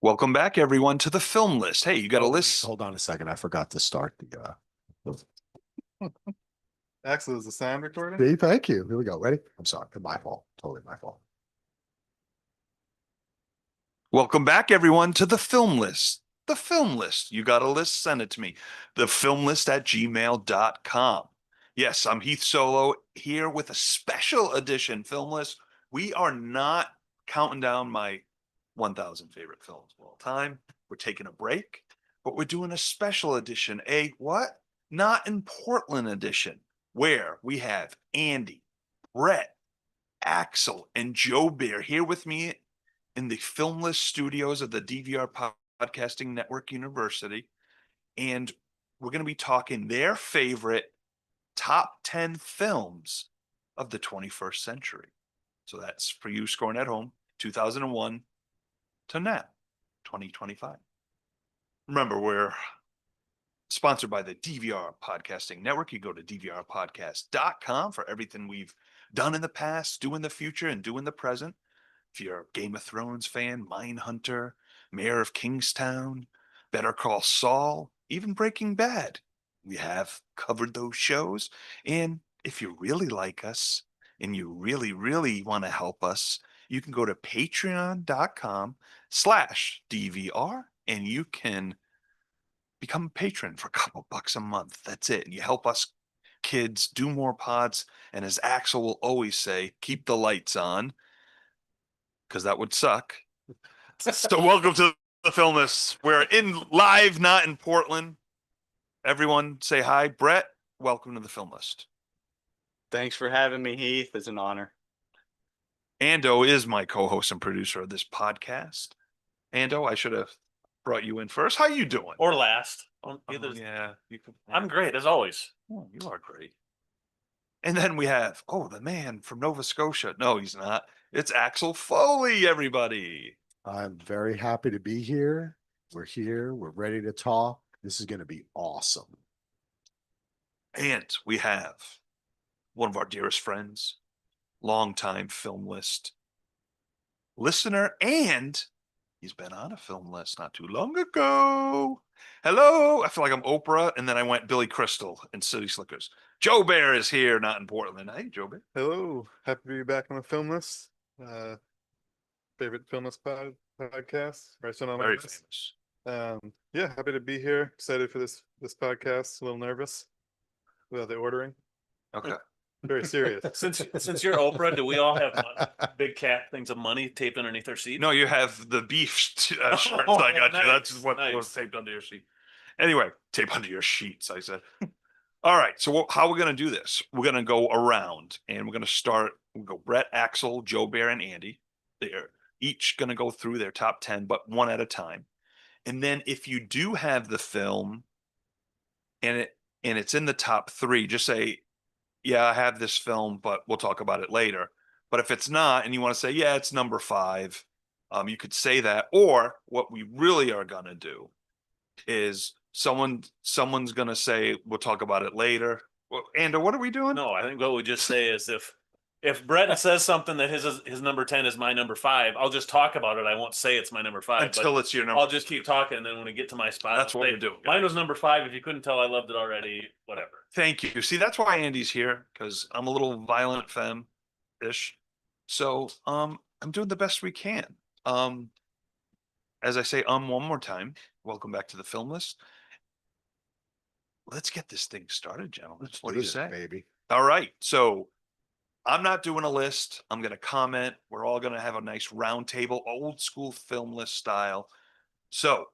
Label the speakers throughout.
Speaker 1: Welcome back, everyone, to the film list. Hey, you got a
Speaker 2: Oh, wait,
Speaker 1: list?
Speaker 2: hold on a second. I forgot to start
Speaker 3: Axel, is the sound recording?
Speaker 2: See, thank you. Here we go. Ready? I'm sorry. My fault. Totally my fault.
Speaker 1: Welcome back, everyone, to the film list. The film list. You got a list? Send it to me. Thefilmlist@gmail.com. Yes, I'm Heath Solo here with a special edition film list. We are not counting down my 1,000 favorite films of all time. We're taking a break, but we're doing a special edition, a what? Not in Portland edition, where we have Andy, Brett, Axel, and Joe Bear here with me in the Filmless studios of the DVR Podcasting Network University. And we're going to be talking their favorite top 10 films of the 21st century. So that's for you scoring at home, 2001 to now, 2025. Remember, we're sponsored by the DVR Podcasting Network. You go to dvrpodcast.com for everything we've done in the past, do in the future, and do in the present. If you're a Game of Thrones fan, Mindhunter, Mayor of Kingstown, Better Call Saul, even Breaking Bad, we have covered those shows. And if you really like us and you really, really want to help us, you can go to patreon.com/DVR and you can become a patron for a couple bucks a month. That's it. And you help us kids do more pods. And as Axel will always say, keep the lights on, because that would suck. So welcome to the Film List. We're in live, not in Portland. Everyone say hi. Brett, welcome to the Film List.
Speaker 4: Thanks for having me, Heath. It's an honor.
Speaker 1: Ando is my co-host and producer of this podcast. Ando, I should have brought you in first. How you doing?
Speaker 5: Or last.
Speaker 1: Yeah,
Speaker 5: I'm great as always.
Speaker 1: Oh, you are great. And then we have, the man from Nova Scotia. No, he's not. It's Axel Foley, everybody.
Speaker 2: I'm very happy to be here. We're here. We're ready to talk. This is going to be awesome.
Speaker 1: And we have one of our dearest friends, longtime film list listener, and he's been on a film list not too long ago. Hello. I feel like I'm Oprah, and then I went Billy Crystal in City Slickers. Joe Bear is here, not in Portland. Hey, Joe Bear.
Speaker 3: Hello, happy to be back on the film list. Favorite film list podcast. Right, so
Speaker 1: Very famous.
Speaker 3: Yeah, happy to be here. Excited for this podcast. A little nervous about the ordering.
Speaker 1: Okay.
Speaker 3: Very serious.
Speaker 5: Since you're Oprah, do we all have big cat things of money taped underneath our seat?
Speaker 1: No, you have the beef shirts I got you. That's what was taped under your seat. Anyway, tape under your sheets, I said. All right, so how we're going to do this? We're going to go around, and we're going to start. We'll go Brett, Axel, Joe Bear, and Andy. They're each going to go through their top 10, but one at a time. And then if you do have the film and it's in the top 3, just say, yeah, I have this film, but we'll talk about it later. But if it's not, and you want to say, yeah, it's number 5, you could say that. Or what we really are going to do is someone's going to say, we'll talk about it later. Well, Andrew, what are we doing?
Speaker 5: No, I think what we just say is if Brett says something that his number 10 is my number 5, I'll just talk about it. I won't say it's my number 5
Speaker 1: until it's your number.
Speaker 5: I'll just keep talking, and then when we get to my spot,
Speaker 1: that's what we're doing.
Speaker 5: Mine was number 5. If you couldn't tell, I loved it already. Whatever.
Speaker 1: Thank you. See, that's why Andy's here, because I'm a little violent femme-ish. So I'm doing the best we can. As I say, one more time, welcome back to the Film List. Let's get this thing started, gentlemen. What do you say?
Speaker 2: Baby.
Speaker 1: All right. So I'm not doing a list. I'm going to comment. We're all going to have a nice round table, old school film list style. So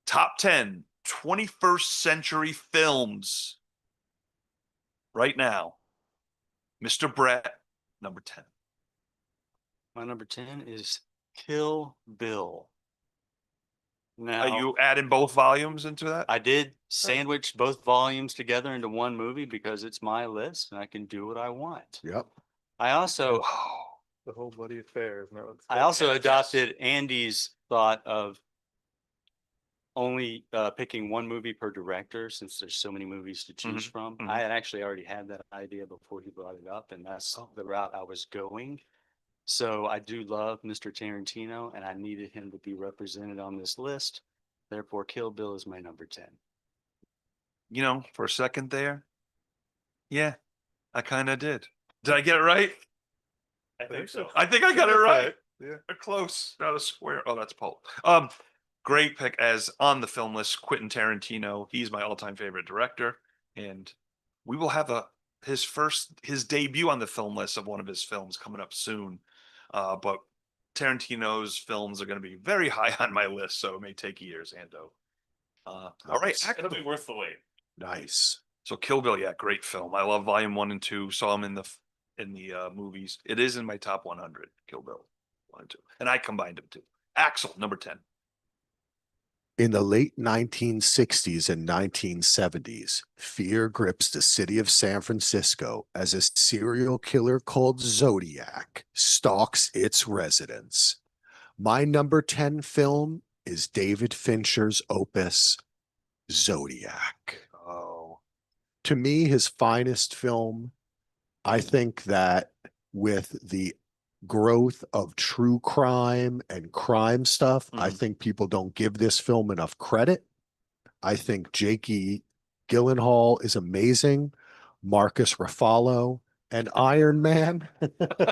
Speaker 1: top 10 21st century films right now. Mr. Brett, number 10.
Speaker 4: My number 10 is Kill Bill. Now,
Speaker 1: Are you adding both volumes into that?
Speaker 4: I did sandwich both volumes together into one movie because it's my list and I can do what I want.
Speaker 2: Yep.
Speaker 4: I also
Speaker 3: The whole bloody affair. Isn't that what it's
Speaker 4: I
Speaker 3: called?
Speaker 4: also adopted Andy's thought of only picking one movie per director, since there's so many movies to choose from. I had actually already had that idea before he brought it up, and that's the route I was going. So I do love Mr. Tarantino and I needed him to be represented on this list. Therefore, Kill Bill is my number 10.
Speaker 1: You know, for a second there. Yeah, I kind of did. Did I get it right?
Speaker 5: I think so.
Speaker 1: I think I got it
Speaker 3: That's
Speaker 1: right.
Speaker 3: Yeah.
Speaker 1: Close, not a square. Oh, that's Paul. Great pick as on the film list, Quentin Tarantino. He's my all-time favorite director, and we will have his debut on the film list of one of his films coming up soon. But Tarantino's films are going to be very high on my list, so it may take years, Ando. All right,
Speaker 2: Nice.
Speaker 5: It'll be worth the wait.
Speaker 2: Nice.
Speaker 1: so Kill Bill, yeah, great film. I love Volume 1 and 2. Saw them in the movies. It is in my top 100. Kill Bill 1 and 2, and I combined them too. Axel, number 10.
Speaker 2: In the late 1960s and 1970s, fear grips the city of San Francisco as a serial killer called Zodiac stalks its residents. My number 10 film is David Fincher's opus, Zodiac.
Speaker 1: Oh,
Speaker 2: To me, his finest film. I think that with the growth of true crime and crime stuff, I
Speaker 1: Mhm.
Speaker 2: think people don't give this film enough credit. I think Jakey Gyllenhaal is amazing. Marcus Ruffalo and Iron Man.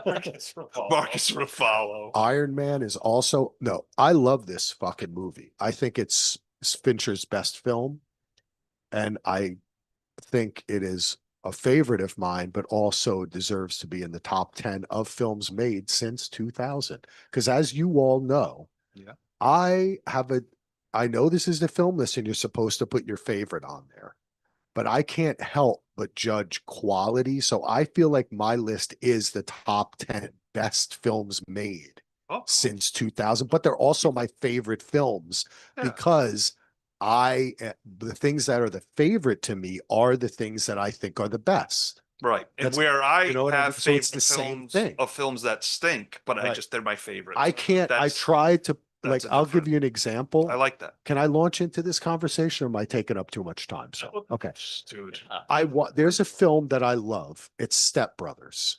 Speaker 5: Marcus Ruffalo.
Speaker 1: Marcus Ruffalo.
Speaker 2: Iron Man is also no, I love this fucking movie. I think it's Fincher's best film. And I think it is a favorite of mine, but also deserves to be in the top 10 of films made since 2000. Because as you all know,
Speaker 1: Yeah.
Speaker 2: I know this is the film list and you're supposed to put your favorite on there, but I can't help but judge quality. So I feel like my list is the top 10 best films made
Speaker 1: Oh,
Speaker 2: since 2000, but they're also my favorite films
Speaker 1: yeah.
Speaker 2: because the things that are the favorite to me are the things that I think are the best.
Speaker 1: Right. And
Speaker 2: That's-
Speaker 1: where I
Speaker 2: you know what I mean?
Speaker 1: have
Speaker 2: So
Speaker 1: favorite
Speaker 2: it's the same
Speaker 1: films
Speaker 2: thing.
Speaker 1: of films that stink, but
Speaker 2: Right.
Speaker 1: they're my favorite.
Speaker 2: I can't, I
Speaker 1: That's-
Speaker 2: tried to,
Speaker 1: that's
Speaker 2: like,
Speaker 1: a
Speaker 2: I'll give
Speaker 1: different-
Speaker 2: you an example.
Speaker 1: I like that.
Speaker 2: Can I launch into this conversation or am I taking up too much time? So, okay.
Speaker 1: Dude.
Speaker 2: There's a film that I love. It's Step Brothers,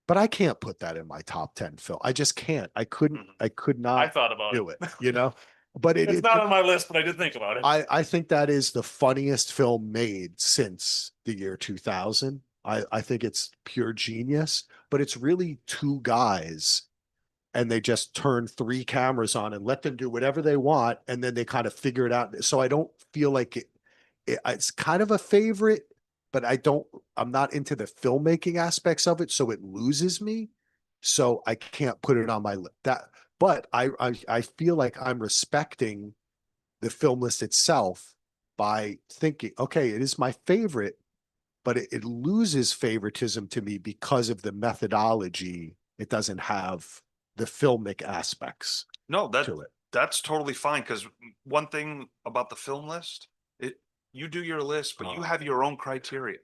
Speaker 2: but I can't put that in my top 10 film. I just can't. I could
Speaker 5: I
Speaker 2: not
Speaker 5: thought about
Speaker 2: do
Speaker 5: it.
Speaker 2: it, but
Speaker 5: It's not on my list, but I did think about it.
Speaker 2: I think that is the funniest film made since the year 2000. I think it's pure genius, but it's really two guys and they just turn three cameras on and let them do whatever they want. And then they kind of figure it out. So I don't feel like it's kind of a favorite, but I'm not into the filmmaking aspects of it. So it loses me. So I can't put it on my list but I feel like I'm respecting the film list itself by thinking, okay, it is my favorite, but it loses favoritism to me because of the methodology. It doesn't have the filmic aspects
Speaker 1: No,
Speaker 2: to it.
Speaker 1: that's totally fine. Because one thing about the film list, you do your list, but you
Speaker 2: Oh.
Speaker 1: have your own criteria.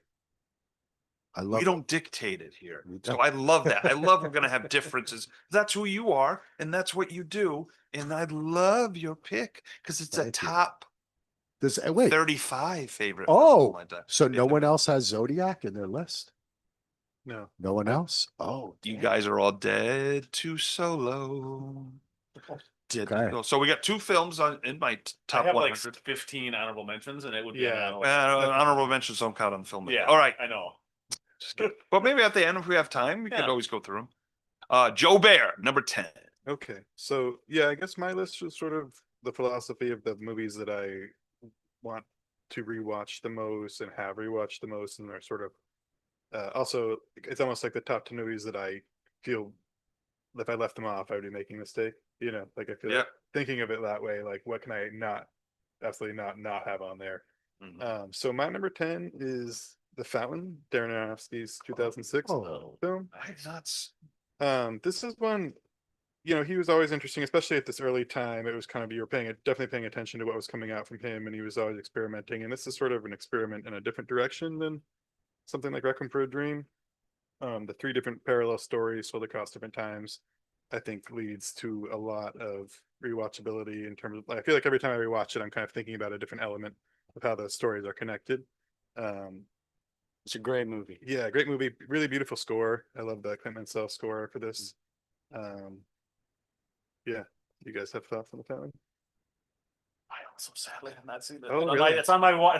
Speaker 2: I love
Speaker 1: We don't dictate it here.
Speaker 2: We
Speaker 1: So
Speaker 2: don't.
Speaker 1: I love that. I love we're gonna have differences. That's who you are, and that's what you do. And I love your pick because it's a
Speaker 2: Thank you.
Speaker 1: top
Speaker 2: wait.
Speaker 1: 35 favorite. film
Speaker 2: Oh,
Speaker 1: of my time.
Speaker 2: so no
Speaker 1: If-
Speaker 2: one else has Zodiac in their list?
Speaker 3: No.
Speaker 2: No one else? Oh,
Speaker 1: You
Speaker 2: damn.
Speaker 1: guys are all dead to solo. Dead to
Speaker 2: Okay.
Speaker 1: solo. So we got two films in my
Speaker 5: I
Speaker 1: top
Speaker 5: have like
Speaker 1: 100.
Speaker 5: 15 honorable mentions, and it would be
Speaker 3: Yeah.
Speaker 5: on that list.
Speaker 1: Honorable mentions don't count on film.
Speaker 5: Yeah,
Speaker 1: All right.
Speaker 5: I know.
Speaker 1: Just kidding. But maybe at the end, if we have time, we could
Speaker 5: Yeah.
Speaker 1: always go through them. Joe Bear, number 10.
Speaker 3: Okay. So yeah, I guess my list was sort of the philosophy of the movies that I want to rewatch the most and have rewatched the most, and they're sort of also it's almost like the top 10 movies that I feel if I left them off, I would be making a mistake. Like I feel
Speaker 1: Yeah.
Speaker 3: like thinking of it that way, like what can I absolutely not have on there?
Speaker 1: Mhm.
Speaker 3: So my number 10 is The Fountain, Darren Aronofsky's 2006
Speaker 2: Oh.
Speaker 3: film.
Speaker 1: I'm nuts.
Speaker 3: This is one, he was always interesting, especially at this early time. It was kind of, you were definitely paying attention to what was coming out from him, and he was always experimenting. And this is sort of an experiment in a different direction than something like Requiem for a Dream. The three different parallel stories told across different times, I think leads to a lot of rewatchability in terms of, I feel like every time I rewatch it, I'm kind of thinking about a different element of how those stories are connected.
Speaker 4: It's a great movie.
Speaker 3: Yeah, great movie, really beautiful score. I love the Clint Mansell score for this. Yeah, you guys have thoughts on the Fountain?
Speaker 5: I also sadly have not seen it.
Speaker 3: Oh,
Speaker 5: It's on
Speaker 3: really?
Speaker 5: It's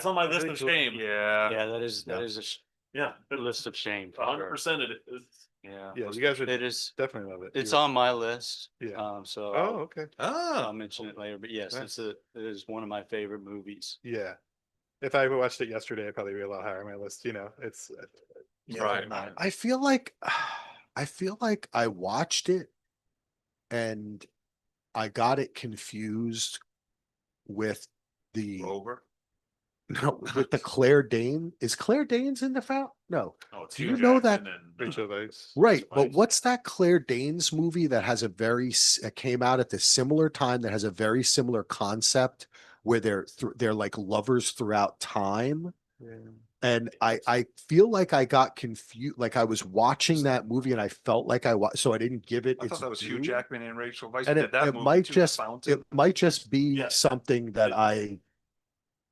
Speaker 5: on my list
Speaker 3: Really
Speaker 5: of
Speaker 3: cool.
Speaker 5: shame.
Speaker 1: Yeah.
Speaker 4: Yeah, that is,
Speaker 2: Yeah.
Speaker 5: Yeah,
Speaker 4: a list of shame. for sure.
Speaker 5: 100% it is.
Speaker 4: Yeah.
Speaker 3: Yeah, you guys would
Speaker 4: It is,
Speaker 3: definitely love it.
Speaker 4: it's
Speaker 3: You-
Speaker 4: on my list.
Speaker 3: Yeah.
Speaker 4: So
Speaker 3: Oh,
Speaker 4: I'll,
Speaker 3: okay.
Speaker 4: I'll
Speaker 1: Ah,
Speaker 4: mention it later, but yes,
Speaker 3: Nice.
Speaker 4: it is one of my favorite movies.
Speaker 3: Yeah. If I watched it yesterday, it'd probably be a lot higher on my list. It's
Speaker 1: right.
Speaker 2: I feel like I watched it and I got it confused with the
Speaker 1: Rover.
Speaker 2: no with the Claire Danes. Is Claire Danes in the Fountain? No.
Speaker 5: Oh, it's
Speaker 2: Do
Speaker 5: Hugh
Speaker 2: you know that-
Speaker 5: Jackman and,
Speaker 3: Rachel Weisz.
Speaker 2: Right, but
Speaker 5: Spice.
Speaker 2: what's that Claire Danes movie that has a came out at the similar time that has a very similar concept where they're like lovers throughout time?
Speaker 3: Yeah.
Speaker 2: And I feel like I got confused, like I was watching that movie and I felt like so I didn't give it
Speaker 1: I
Speaker 2: its
Speaker 1: thought that was Hugh
Speaker 2: due.
Speaker 1: Jackman and Rachel Weisz
Speaker 2: And
Speaker 1: did that
Speaker 2: it
Speaker 1: movie
Speaker 2: might
Speaker 1: too, The
Speaker 2: just
Speaker 1: Fountain.
Speaker 2: be
Speaker 5: Yes.
Speaker 2: something that
Speaker 5: It-
Speaker 2: I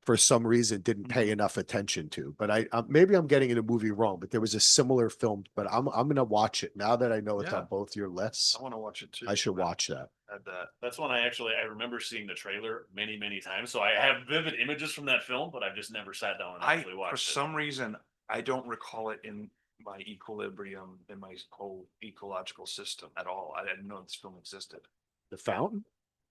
Speaker 2: for some reason didn't pay
Speaker 1: Mhm.
Speaker 2: enough attention to. But I maybe I'm getting the movie wrong, but there was a similar film, but I'm gonna watch it now that I know it's
Speaker 1: Yeah.
Speaker 2: on both your lists.
Speaker 1: I want to watch it too.
Speaker 2: I should watch that.
Speaker 1: Had that.
Speaker 5: That's one I remember seeing the trailer many, many times. So I have vivid images from that film, but I've just never sat down and actually
Speaker 1: For
Speaker 5: watched it.
Speaker 1: some reason, I don't recall it in my equilibrium, in my whole ecological system at all. I didn't know this film existed.
Speaker 2: The Fountain?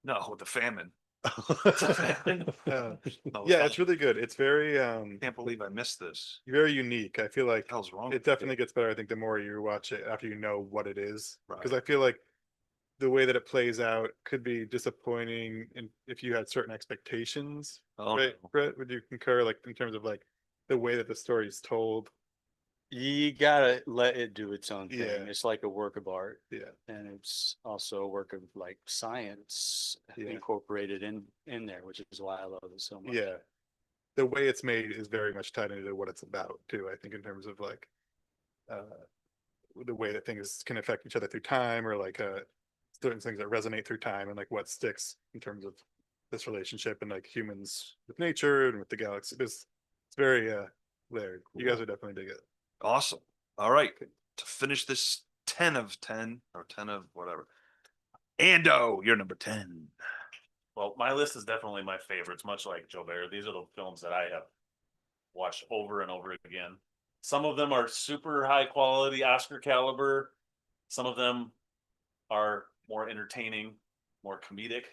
Speaker 1: No, the famine.
Speaker 3: Uh,
Speaker 1: No,
Speaker 3: yeah, it's really good. It's very
Speaker 1: Can't believe I missed this.
Speaker 3: very unique. I feel like
Speaker 1: What the hell's wrong?
Speaker 3: it
Speaker 1: with
Speaker 3: definitely gets better, I think, the more you watch it after you know what it is. Because
Speaker 1: Right.
Speaker 3: I feel like the way that it plays out could be disappointing if you had certain expectations.
Speaker 1: Oh,
Speaker 3: Right,
Speaker 1: no.
Speaker 3: Brett, would you concur, like in terms of like the way that the story is told?
Speaker 4: You gotta let it do its own thing.
Speaker 3: Yeah.
Speaker 4: It's like a work of art.
Speaker 3: Yeah.
Speaker 4: And it's also a work of like science
Speaker 3: Yeah.
Speaker 4: incorporated in there, which is why I love it so much.
Speaker 3: Yeah. The way it's made is very much tied into what it's about too, I think, in terms of like the way that things can affect each other through time, or like certain things that resonate through time, and like what sticks in terms of this relationship and like humans with nature and with the galaxy. It's very layered. You guys would definitely dig it.
Speaker 1: Awesome. All right. To finish this 10 of 10 or 10 of whatever. Ando, you're number 10.
Speaker 5: Well, my list is definitely my favorites, much like Joe Bear. These are the films that I have watched over and over again. Some of them are super high quality, Oscar caliber. Some of them are more entertaining, more comedic.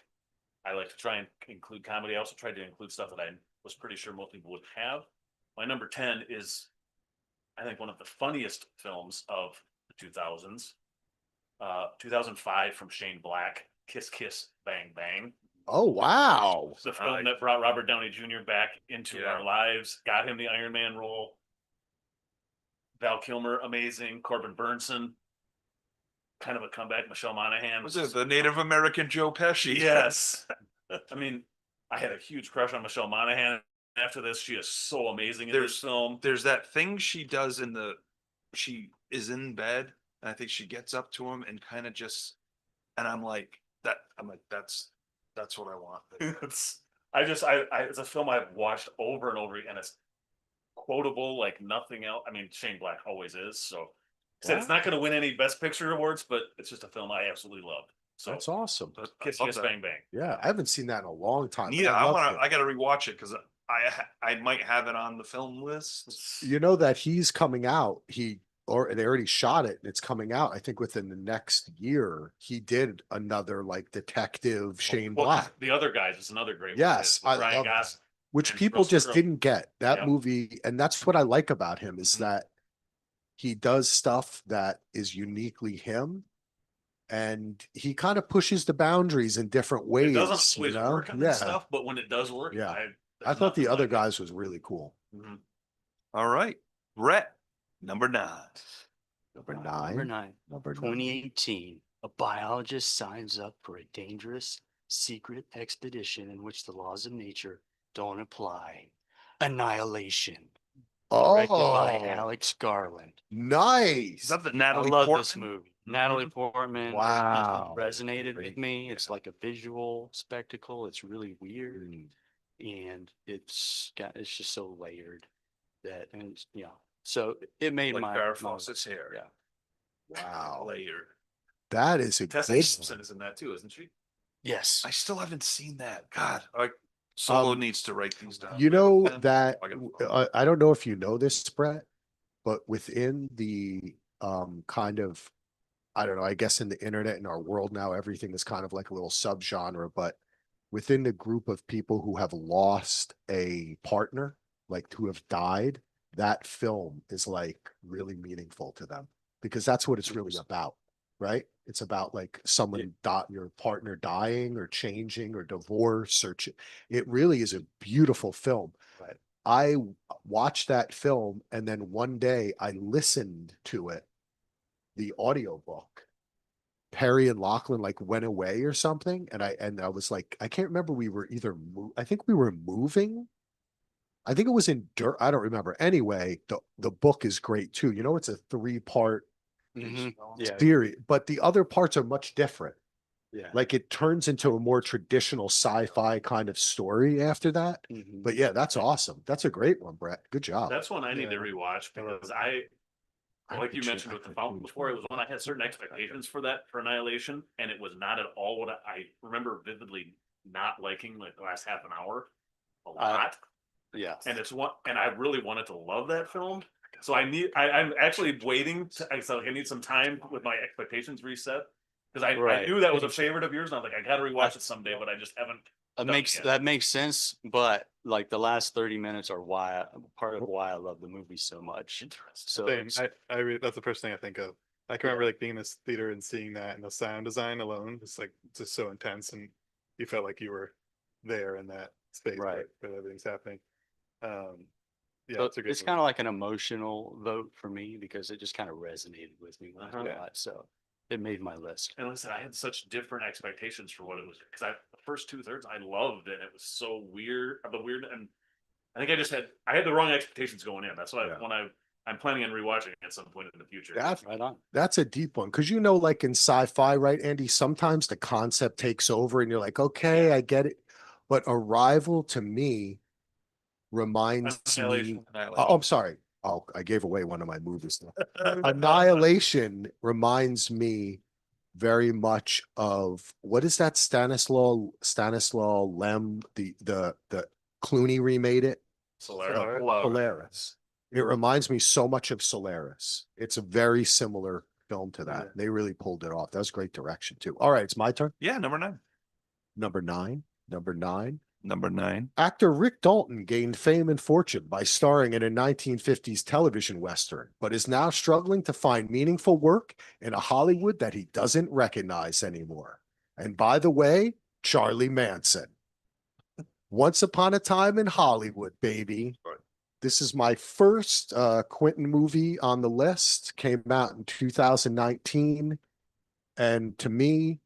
Speaker 5: I like to try and include comedy. I also tried to include stuff that I was pretty sure most people would have. My number 10 is, I think, one of the funniest films of the 2000s. 2005 from Shane Black, Kiss Kiss Bang Bang.
Speaker 2: Oh wow.
Speaker 5: It's the film that brought Robert Downey Jr. back into
Speaker 1: Yeah.
Speaker 5: our lives, got him the Iron Man role. Val Kilmer, amazing. Corbin Burnson, kind of a comeback. Michelle Monaghan.
Speaker 1: Was it the Native American Joe Pesci?
Speaker 5: Yes. I mean, I had a huge crush on Michelle Monaghan after this. She is so amazing in this film.
Speaker 1: There's that thing she does she is in bed and I think she gets up to him and kind of just, and I'm like, that's what I want.
Speaker 5: It's a film I've watched over and over, and it's quotable like nothing else. I mean, Shane Black always is. So said it's not going to win any Best Picture awards, but it's just a film I absolutely loved. So
Speaker 2: That's awesome.
Speaker 1: But I
Speaker 5: Kiss
Speaker 1: love
Speaker 5: Kiss
Speaker 1: that.
Speaker 5: Bang Bang.
Speaker 2: Yeah, I haven't seen that in a long time. but
Speaker 1: Yeah,
Speaker 2: loved it.
Speaker 1: I gotta rewatch it because I might have it on the film list.
Speaker 2: You know that he's coming out. Or they already shot it and it's coming out. I think within the next year, he did another like detective Shane
Speaker 5: Well,
Speaker 2: Black,
Speaker 5: The Other Guys is another great one.
Speaker 2: Yes,
Speaker 5: with
Speaker 2: I
Speaker 5: Ryan
Speaker 2: love
Speaker 5: Gosling.
Speaker 2: which
Speaker 5: and
Speaker 2: people
Speaker 5: Russell
Speaker 2: just
Speaker 5: Crowe.
Speaker 2: didn't get that
Speaker 5: Yeah.
Speaker 2: movie. And that's what I like about him is
Speaker 1: Mhm.
Speaker 2: that he does stuff that is uniquely him. And he kind of pushes the boundaries in different
Speaker 5: It
Speaker 2: ways.
Speaker 5: doesn't
Speaker 2: you
Speaker 5: always
Speaker 2: know?
Speaker 5: work on
Speaker 2: Yeah.
Speaker 5: this stuff, but when it does work,
Speaker 2: Yeah.
Speaker 5: I
Speaker 2: I thought the other
Speaker 5: guy.
Speaker 2: guys was really cool.
Speaker 1: All right, Brett, number 9.
Speaker 2: Number
Speaker 4: Number
Speaker 2: 9.
Speaker 4: 9.
Speaker 2: Number 9.
Speaker 4: 2018, a biologist signs up for a dangerous secret expedition in which the laws of nature don't apply. Annihilation. Directed by
Speaker 2: Oh,
Speaker 4: Alex Garland.
Speaker 2: nice.
Speaker 1: Is that the
Speaker 4: I
Speaker 1: Natalie
Speaker 4: love
Speaker 1: Portman?
Speaker 4: this movie. Natalie Portman.
Speaker 2: Wow.
Speaker 4: Resonated
Speaker 2: Great.
Speaker 4: with me. It's like a visual spectacle. It's really weird.
Speaker 2: Mm.
Speaker 4: And it's just so layered that, and so it made
Speaker 1: Like
Speaker 4: my
Speaker 1: Farrah Fawcett's hair.
Speaker 4: Yeah.
Speaker 2: Wow.
Speaker 1: Layered.
Speaker 2: That is a
Speaker 5: Tessa
Speaker 2: good
Speaker 5: Thompson
Speaker 2: one.
Speaker 5: is in that too, isn't she?
Speaker 4: Yes.
Speaker 1: I still haven't seen that. God, Solo
Speaker 2: Um,
Speaker 1: needs to write these down.
Speaker 2: You know
Speaker 1: Yeah.
Speaker 2: that
Speaker 1: I gotta-
Speaker 2: I don't know if you know this, Brett, but within the kind of, I don't know, I guess in the internet in our world now, everything is kind of like a little subgenre, but within the group of people who have lost a partner, like who have died, that film is like really meaningful to them because that's what it's really about, right? It's about like someone, your partner dying or changing or divorce or it really is a beautiful film.
Speaker 4: Right.
Speaker 2: I watched that film and then one day I listened to it, the audiobook. Perry and Lachlan like went away or something. And I was like, I can't remember. We were either, I think we were moving. I think it was in dirt. I don't remember. Anyway, the book is great too. You know, it's a 3-part
Speaker 4: Mhm. Yeah.
Speaker 2: series, but the other parts are much different.
Speaker 4: Yeah.
Speaker 2: Like it turns into a more traditional sci-fi kind of story after that.
Speaker 4: Mhm.
Speaker 2: But yeah, that's awesome. That's a great one, Brett. Good job.
Speaker 5: That's one I need to
Speaker 3: Yeah.
Speaker 5: rewatch because
Speaker 2: I
Speaker 5: like you
Speaker 2: should-
Speaker 5: mentioned with the Fountain before, it was when I had certain expectations for that, for Annihilation, and it was not at all what I remember vividly not liking like the last half an hour a lot.
Speaker 4: Yeah.
Speaker 5: And it's one, and I really wanted to love that film. So I'm actually waiting to, I need some time with my expectations reset. Cause I
Speaker 4: Right.
Speaker 5: knew that was a favorite of yours and I was like, I gotta rewatch it someday, but I just haven't. Yeah.
Speaker 4: That makes sense, but like the last 30 minutes are part of why I love the movie so much.
Speaker 5: Interesting.
Speaker 4: So
Speaker 3: Same.
Speaker 4: it's-
Speaker 3: That's the first thing I think of. I can remember like being in this theater and seeing that, and the sound design alone is like just so intense, and you felt like you were there in that space
Speaker 4: Right.
Speaker 3: where everything's happening. Yeah,
Speaker 4: so
Speaker 3: it's a great.
Speaker 4: it's kind of like an emotional vote for me because it just kind of resonated with me a
Speaker 5: Uh-huh.
Speaker 4: lot. So it made my list.
Speaker 5: And listen, I had such different expectations for what it was because the first 2/3 I loved it. It was so weird, and I think I had the wrong expectations going in. That's why
Speaker 2: Yeah.
Speaker 5: I'm planning on rewatching it at some point in the future.
Speaker 2: That's
Speaker 4: Right on.
Speaker 2: That's a deep one because you know, like in sci-fi, right, Andy? Sometimes the concept takes over, and you're like, okay,
Speaker 5: Yeah.
Speaker 2: I get it. But Arrival to me reminds me.
Speaker 5: Annihilation.
Speaker 2: Oh, I'm sorry. Oh, I gave away one of my movies. Annihilation reminds me very much of what is that Stanislaw Lem, the Clooney remade it.
Speaker 5: Solaris.
Speaker 2: Solaris. It reminds me so much of Solaris. It's a very similar film to that.
Speaker 3: Yeah.
Speaker 2: They really pulled it off. That was great direction too. All right, it's my turn.
Speaker 1: Yeah, number 9.
Speaker 2: Number nine.
Speaker 1: Number 9.
Speaker 2: Actor Rick Dalton gained fame and fortune by starring in a 1950s television western, but is now struggling to find meaningful work in a Hollywood that he doesn't recognize anymore. And by the way, Charlie Manson. Once Upon a Time in Hollywood, baby.
Speaker 1: Right.
Speaker 2: This is my first Quentin movie on the list. Came out in 2019. And to me,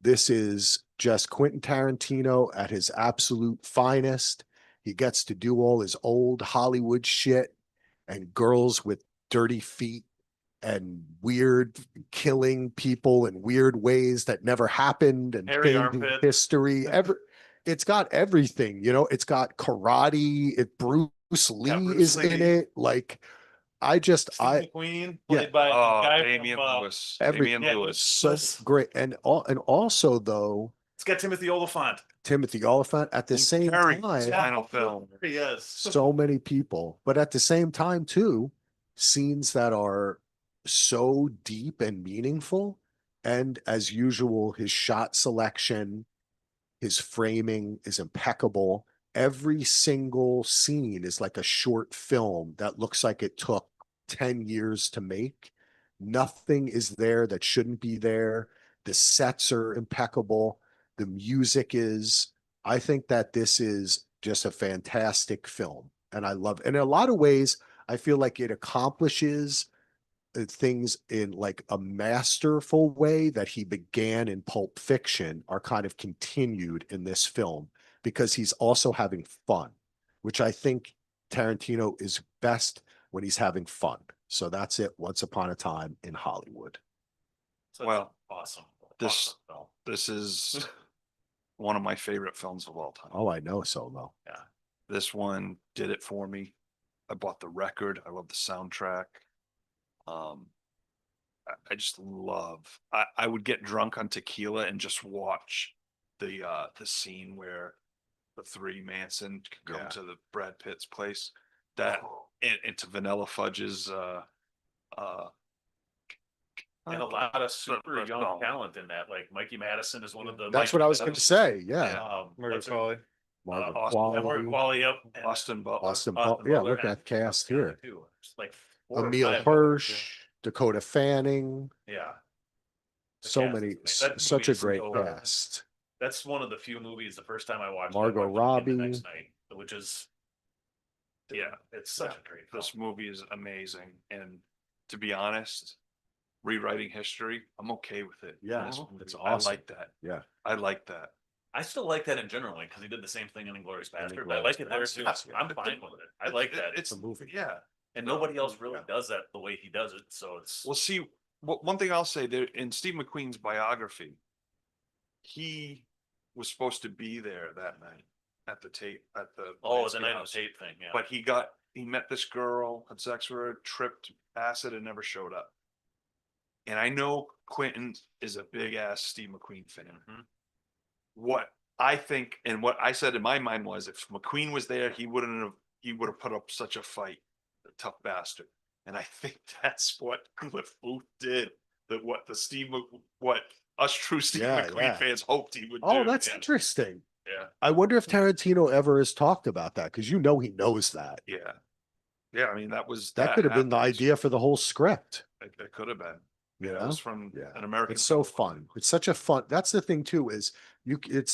Speaker 2: this is just Quentin Tarantino at his absolute finest. He gets to do all his old Hollywood shit and girls with dirty feet and weird killing people in weird ways that never happened and
Speaker 5: Hairy
Speaker 2: changing
Speaker 5: armpit.
Speaker 2: history. It's got everything, you know, it's got karate. Bruce Lee
Speaker 5: Bruce
Speaker 2: is
Speaker 5: Lee.
Speaker 2: in it. Like, Steve
Speaker 5: McQueen,
Speaker 2: Yeah.
Speaker 5: played by
Speaker 1: Oh,
Speaker 5: a guy
Speaker 1: Damian
Speaker 5: from,
Speaker 1: Lewis.
Speaker 2: every-
Speaker 1: Damian
Speaker 5: yeah,
Speaker 1: Lewis.
Speaker 2: so great. And also though,
Speaker 5: it's got Timothy Oliphant.
Speaker 2: Timothy Oliphant at the
Speaker 1: Jim
Speaker 2: same
Speaker 1: Carrey.
Speaker 2: time,
Speaker 1: Final film.
Speaker 5: Yes.
Speaker 2: so many people, but at the same time too, scenes that are so deep and meaningful. And as usual, his shot selection, his framing is impeccable. Every single scene is like a short film that looks like it took 10 years to make. Nothing is there that shouldn't be there. The sets are impeccable. The music is. I think that this is just a fantastic film. And I love it. And in a lot of ways, I feel like it accomplishes things in like a masterful way that he began in Pulp Fiction are kind of continued in this film because he's also having fun, which I think Tarantino is best when he's having fun. So that's it. Once Upon a Time in Hollywood.
Speaker 5: Such
Speaker 1: Well,
Speaker 5: awesome.
Speaker 1: this-
Speaker 5: awesome film.
Speaker 1: This is one of my favorite films of all time.
Speaker 2: Oh, I know Solo.
Speaker 1: This one did it for me. I bought the record. I love the soundtrack. I just love, I would get drunk on tequila and just watch the scene where the three Manson come
Speaker 2: Yeah.
Speaker 1: to the Brad Pitt's place, that into Vanilla Fudge's,
Speaker 5: And a lot of super
Speaker 1: first
Speaker 5: young
Speaker 1: film.
Speaker 5: talent in that, like Mikey Madison is one of the.
Speaker 2: That's what I was going to say. Yeah.
Speaker 3: Margaret
Speaker 5: what's her-
Speaker 3: Qualley.
Speaker 2: Margaret
Speaker 1: Austin-
Speaker 5: Yeah,
Speaker 2: Qualley,
Speaker 5: Margaret Qualley, yep. and
Speaker 1: Austin Butler.
Speaker 2: Austin,
Speaker 5: Austin
Speaker 2: yeah,
Speaker 5: Butler,
Speaker 2: look
Speaker 5: and-
Speaker 2: at cast
Speaker 5: yeah,
Speaker 2: here.
Speaker 5: too. Just like 4 or
Speaker 2: Emil
Speaker 5: 5
Speaker 2: Hirsch, Dakota Fanning,
Speaker 5: Yeah, The
Speaker 2: so
Speaker 5: cast
Speaker 2: many,
Speaker 5: is amazing. That
Speaker 2: such
Speaker 5: movie
Speaker 2: a
Speaker 5: is
Speaker 2: great
Speaker 5: so-
Speaker 2: cast.
Speaker 5: that's one of the few movies, the first time I watched. it, I
Speaker 2: Margot
Speaker 5: watched it again the
Speaker 2: Robbie.
Speaker 5: next night, which is. Yeah, it's such a great film.
Speaker 1: This movie is amazing, and to be honest, rewriting history, I'm okay with it. in
Speaker 2: Yeah,
Speaker 1: this movie.
Speaker 2: it's
Speaker 1: I
Speaker 2: awesome.
Speaker 1: like that.
Speaker 2: Yeah.
Speaker 1: I like that.
Speaker 5: I still like that in General because he did the same thing in Inglourious Basterds. I
Speaker 2: Inglourious
Speaker 5: like it there too.
Speaker 2: Basterds, yeah.
Speaker 5: I'm fine with it. I like that.
Speaker 1: It's
Speaker 2: a movie.
Speaker 1: Yeah.
Speaker 5: And nobody else really does that the way he does it. So it's.
Speaker 1: Well, see, one thing I'll say there in Steve McQueen's biography, he was supposed to be there that night at the tape at the
Speaker 5: Oh, the
Speaker 1: Lansky
Speaker 5: night of
Speaker 1: house.
Speaker 5: the tape thing, yeah.
Speaker 1: But he met this girl, had sex with her, tripped acid, and never showed up. And I know Quentin is a big ass Steve McQueen fan.
Speaker 5: Mhm.
Speaker 1: What I think and what I said in my mind was, if McQueen was there, he would have put up such a fight, a tough bastard. And I think that's what Cliff Booth did. What us true Steve
Speaker 2: Yeah,
Speaker 1: McQueen
Speaker 2: yeah.
Speaker 1: fans hoped he would do.
Speaker 2: Oh, that's
Speaker 1: yeah.
Speaker 2: interesting.
Speaker 1: Yeah.
Speaker 2: I wonder if Tarantino ever has talked about that, because he knows that.
Speaker 1: Yeah. Yeah. I mean, that
Speaker 2: That could have been the
Speaker 1: happened.
Speaker 2: idea for the whole script.
Speaker 1: It could have been.
Speaker 2: You
Speaker 1: That
Speaker 2: know?
Speaker 1: was from
Speaker 2: Yeah.
Speaker 1: an American.
Speaker 2: It's so
Speaker 1: Film.
Speaker 2: fun. It's such a fun. That's the thing too, is it's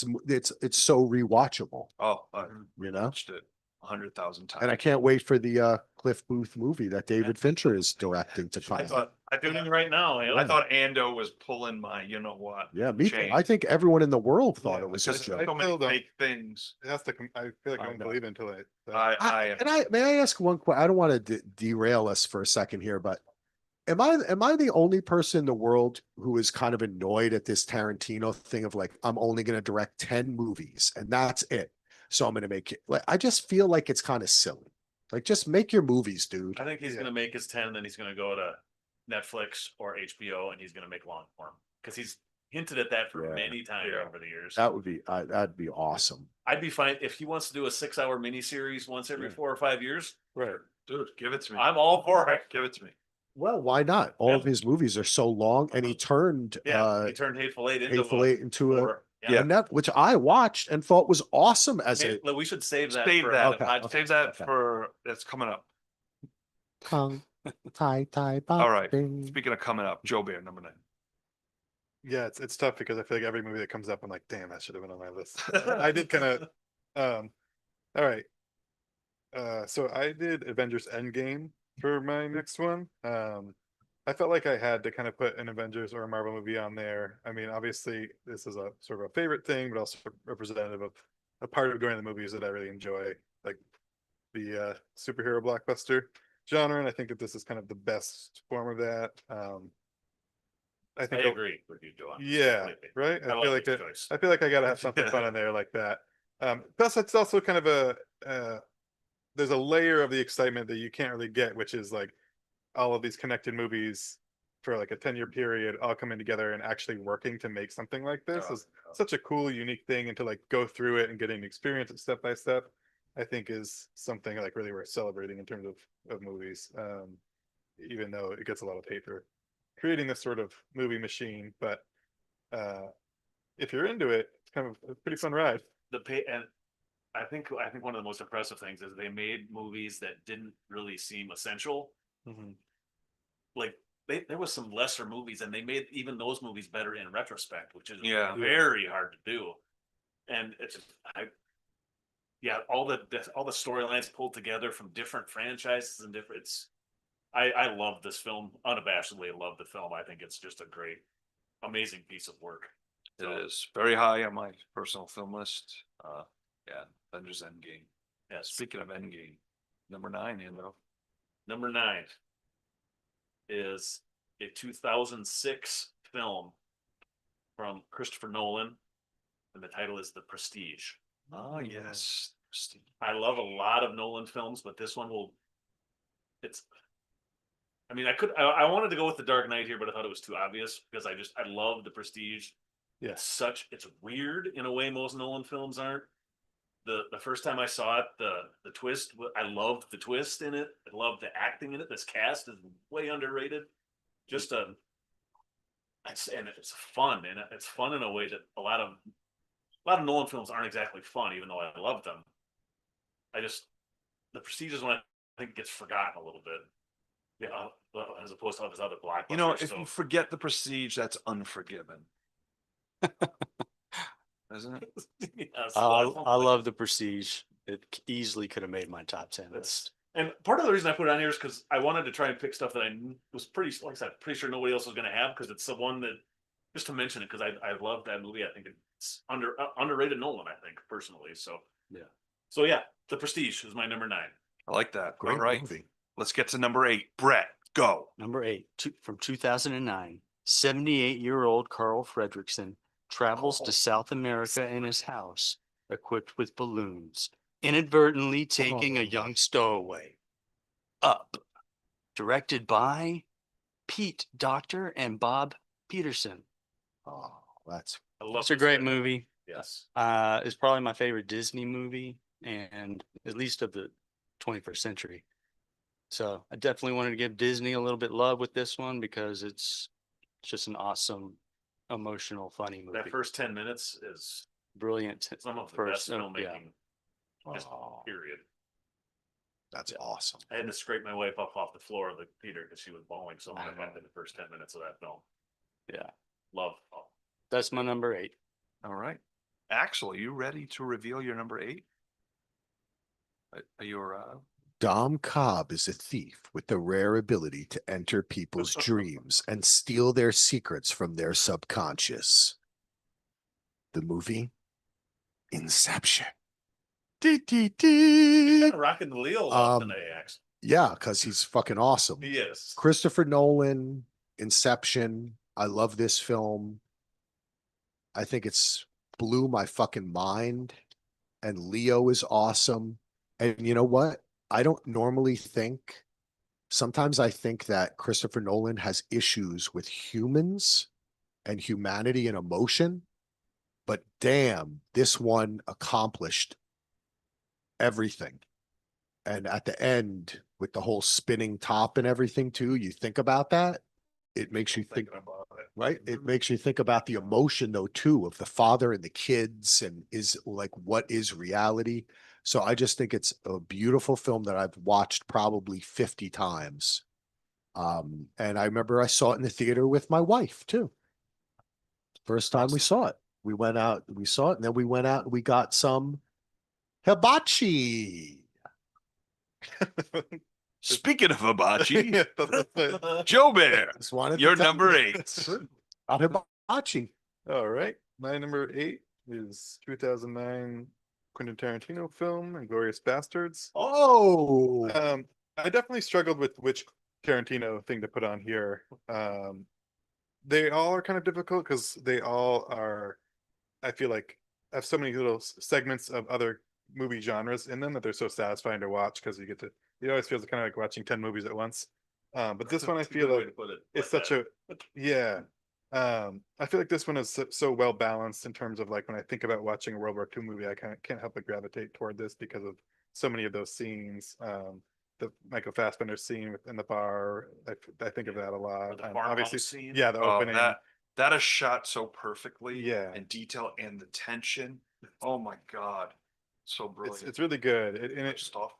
Speaker 2: so rewatchable,
Speaker 1: Oh, I
Speaker 2: you know?
Speaker 1: watched it 100,000 times.
Speaker 2: And I can't wait for the Cliff Booth movie that David Fincher is directing to come
Speaker 1: I
Speaker 2: out.
Speaker 1: thought,
Speaker 5: Doing it right now.
Speaker 1: I
Speaker 5: Yeah.
Speaker 1: thought Ando was pulling my, you know what?
Speaker 2: Yeah, me too.
Speaker 1: chain.
Speaker 2: I think everyone in the world thought
Speaker 3: Yeah,
Speaker 2: it was
Speaker 3: because
Speaker 2: just a
Speaker 3: I
Speaker 1: So many
Speaker 3: still don't-
Speaker 1: fake things.
Speaker 3: It has to come, I feel like I
Speaker 2: I
Speaker 3: don't
Speaker 2: know.
Speaker 3: believe it until
Speaker 2: May I ask one question? I don't want to derail us for a second here, but am I the only person in the world who is kind of annoyed at this Tarantino thing of like, I'm only going to direct 10 movies and that's it. So I'm going to make it like, I just feel like it's kind of silly. Like, just make your movies, dude.
Speaker 5: I think he's
Speaker 3: Yeah.
Speaker 5: gonna make his 10, then he's gonna go to Netflix or HBO and he's gonna make long form. Because he's hinted at that for
Speaker 2: Yeah.
Speaker 5: many times
Speaker 1: Yeah.
Speaker 5: over the years.
Speaker 2: That'd be awesome.
Speaker 5: I'd be fine if he wants to do a 6-hour miniseries once every
Speaker 2: Yeah.
Speaker 5: 4 or 5 years.
Speaker 3: Right.
Speaker 1: Dude, give it to me.
Speaker 5: I'm all for it.
Speaker 1: Give it to me.
Speaker 2: Well, why not? All of
Speaker 5: Yeah.
Speaker 2: his movies are so long, and he turned
Speaker 5: Yeah, he turned Hateful Eight into
Speaker 2: Hateful Eight into
Speaker 5: four.
Speaker 2: a net, which I watched and thought was awesome as
Speaker 5: Hey,
Speaker 2: a
Speaker 5: look, we should save that.
Speaker 1: Save
Speaker 5: for
Speaker 1: that.
Speaker 5: another podcast.
Speaker 1: Save that
Speaker 2: okay.
Speaker 1: for that's coming up.
Speaker 2: Kong Tai Tai.
Speaker 1: All right.
Speaker 2: Bing.
Speaker 1: Speaking of coming up, Joe Bear, number 9.
Speaker 3: Yeah, it's tough because I feel like every movie that comes up, I'm like, damn, that should have been on my list. I did kind of, all right. So I did Avengers Endgame for my next one. I felt like I had to kind of put an Avengers or a Marvel movie on there. I mean, obviously, this is a sort of a favorite thing, but also representative of a part of going to the movies that I really enjoy, like the superhero blockbuster genre. And I think that this is kind of the best form of that. I
Speaker 5: I
Speaker 3: think
Speaker 5: agree with you, Joe.
Speaker 3: yeah,
Speaker 5: completely.
Speaker 3: right.
Speaker 5: I like this choice.
Speaker 3: I feel like I gotta have something fun in there like that. Plus, it's also kind of there's a layer of the excitement that you can't really get, which is like all of these connected movies for like a 10-year period all coming together and actually working to make something like this is such a cool, unique thing, and to like go through it and getting to experience it step by step, I think is something like really worth celebrating in terms of movies. Even though it gets a lot of hate for creating this sort of movie machine, but if you're into it, it's kind of a pretty fun ride.
Speaker 5: And I think one of the most impressive things is they made movies that didn't really seem essential. Like there was some lesser movies, and they made even those movies better in retrospect, which is
Speaker 1: Yeah.
Speaker 5: very hard to do. And it's all the storylines pulled together from different franchises and different. I love this film, unabashedly love the film. I think it's just a great, amazing piece of work.
Speaker 1: It is very high on my personal film list. Yeah, Avengers Endgame.
Speaker 5: Yes.
Speaker 1: Speaking of Endgame, number 9, Ando.
Speaker 5: Number 9 is a 2006 film from Christopher Nolan, and the title is The Prestige.
Speaker 1: Oh yes.
Speaker 5: I love a lot of Nolan films, but this one I mean, I wanted to go with The Dark Knight here, but I thought it was too obvious because I love The Prestige.
Speaker 3: Yes.
Speaker 5: It's weird in a way most Nolan films aren't. The first time I saw it, the twist, I loved the twist in it. I loved the acting in it. This cast is way underrated. Just it's fun, and it's fun in a way that a lot of Nolan films aren't exactly fun, even though I love them. The Prestige is when I think it gets forgotten a little bit. Yeah, as opposed to all his other blockbusters.
Speaker 1: You know, if
Speaker 5: so
Speaker 1: you forget The Prestige, that's Unforgiven. Isn't it?
Speaker 5: yes,
Speaker 4: I love The Prestige. It easily could have made my top 10 list.
Speaker 5: And part of the reason I put it on here is because I wanted to try and pick stuff that I was pretty, like I said, pretty sure nobody else was going to have, because it's the one that, just to mention it, because I love that movie. I think it's underrated Nolan, I think, personally. So yeah, The Prestige is my number 9.
Speaker 1: I like that.
Speaker 2: Great
Speaker 1: All right,
Speaker 2: movie.
Speaker 1: let's get to number 8. Brett, go.
Speaker 4: Number 8, from 2009, 78-year-old Carl Fredricksen travels to South America in his house, equipped with balloons, inadvertently taking a young stowaway. Up. Directed by Pete Docter and Bob Peterson.
Speaker 2: Oh, that's
Speaker 5: I love
Speaker 4: It's a
Speaker 5: this
Speaker 4: great
Speaker 5: guy.
Speaker 4: movie.
Speaker 5: Yes.
Speaker 4: It's probably my favorite Disney movie, and at least of the 21st century. So I definitely wanted to give Disney a little bit love with this one because it's just an awesome, emotional, funny movie.
Speaker 5: That first 10 minutes is
Speaker 4: Brilliant.
Speaker 5: some of the
Speaker 4: First,
Speaker 5: best filmmaking, just
Speaker 2: oh,
Speaker 5: period.
Speaker 2: that's awesome.
Speaker 5: I had to scrape my wife up off the floor of the theater because she was bawling so much in the first 10 minutes of that film.
Speaker 4: Yeah,
Speaker 5: Love.
Speaker 4: that's my number 8.
Speaker 1: All right. Axel, are you ready to reveal your number 8? Are you
Speaker 2: Dom Cobb is a thief with the rare ability to enter people's dreams and steal their secrets from their subconscious. The movie Inception.
Speaker 5: Kind of rocking the Leo love
Speaker 2: Um,
Speaker 5: today, Axe.
Speaker 2: Yeah, because he's fucking awesome.
Speaker 5: He is.
Speaker 2: Christopher Nolan, Inception. I love this film. I think it's blew my fucking mind. And Leo is awesome. And you know what? I don't normally think, sometimes I think that Christopher Nolan has issues with humans and humanity and emotion. But damn, this one accomplished everything. And at the end, with the whole spinning top and everything too, you think about that, it makes you think,
Speaker 5: Thinking about it.
Speaker 2: right? It makes you think about the emotion though too of the father and the kids, and is like, what is reality? So I just think it's a beautiful film that I've watched probably 50 times. And I remember I saw it in the theater with my wife too. First time we saw it. We went out, we saw it, and then we went out and we got some hibachi.
Speaker 1: speaking of hibachi,
Speaker 3: Yeah, that's
Speaker 1: Joe Bear,
Speaker 2: Just wanted to
Speaker 1: you're
Speaker 2: tell
Speaker 1: number
Speaker 2: you.
Speaker 1: 8.
Speaker 2: Out hibachi.
Speaker 3: All right. My number 8 is 2009 Quentin Tarantino film, Inglourious Bastards.
Speaker 2: Oh,
Speaker 3: I definitely struggled with which Tarantino thing to put on here. They all are kind of difficult because they all are, I feel like, have so many little segments of other movie genres in them that they're so satisfying to watch, because it always feels kind of like watching 10 movies at once. But this one I feel like it's such a, yeah. I feel like this one is so well balanced in terms of, like, when I think about watching a World War II movie, I can't help but gravitate toward this because of so many of those scenes. The Michael Fassbender scene in the bar, I think of that a lot.
Speaker 5: The farmhouse
Speaker 3: Obviously,
Speaker 5: scene?
Speaker 3: yeah, the opening.
Speaker 1: That is shot so perfectly,
Speaker 3: Yeah.
Speaker 1: in detail, and the tension. Oh my God, so brilliant.
Speaker 3: It's really good.
Speaker 1: Stuff.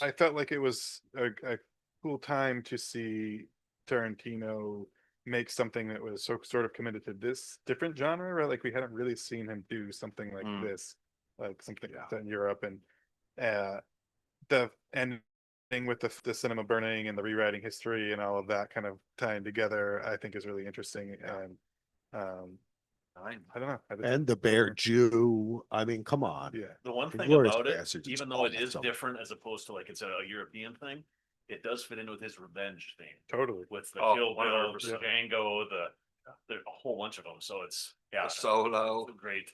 Speaker 3: I felt like it was a cool time to see Tarantino make something that was so sort of committed to this different genre, right? Like, we hadn't really seen him do something like
Speaker 1: Mm.
Speaker 3: this, like something set in Europe, and the ending with the cinema burning and the rewriting history and all of that kind of tying together, I think is really interesting. And I don't know.
Speaker 2: and the Bear Jew. I mean, come on.
Speaker 3: Yeah.
Speaker 5: The one thing
Speaker 2: Inglourious
Speaker 5: about it,
Speaker 2: Basterds, it's
Speaker 5: even though it is
Speaker 2: awesome.
Speaker 5: different as opposed to, like, it's a European thing, it does fit in with his revenge theme
Speaker 3: Totally.
Speaker 5: with the
Speaker 1: Oh,
Speaker 5: Kill Bill,
Speaker 1: 100%.
Speaker 5: Django, there's a whole bunch of them. So it's, yeah,
Speaker 1: The Solo.
Speaker 5: great.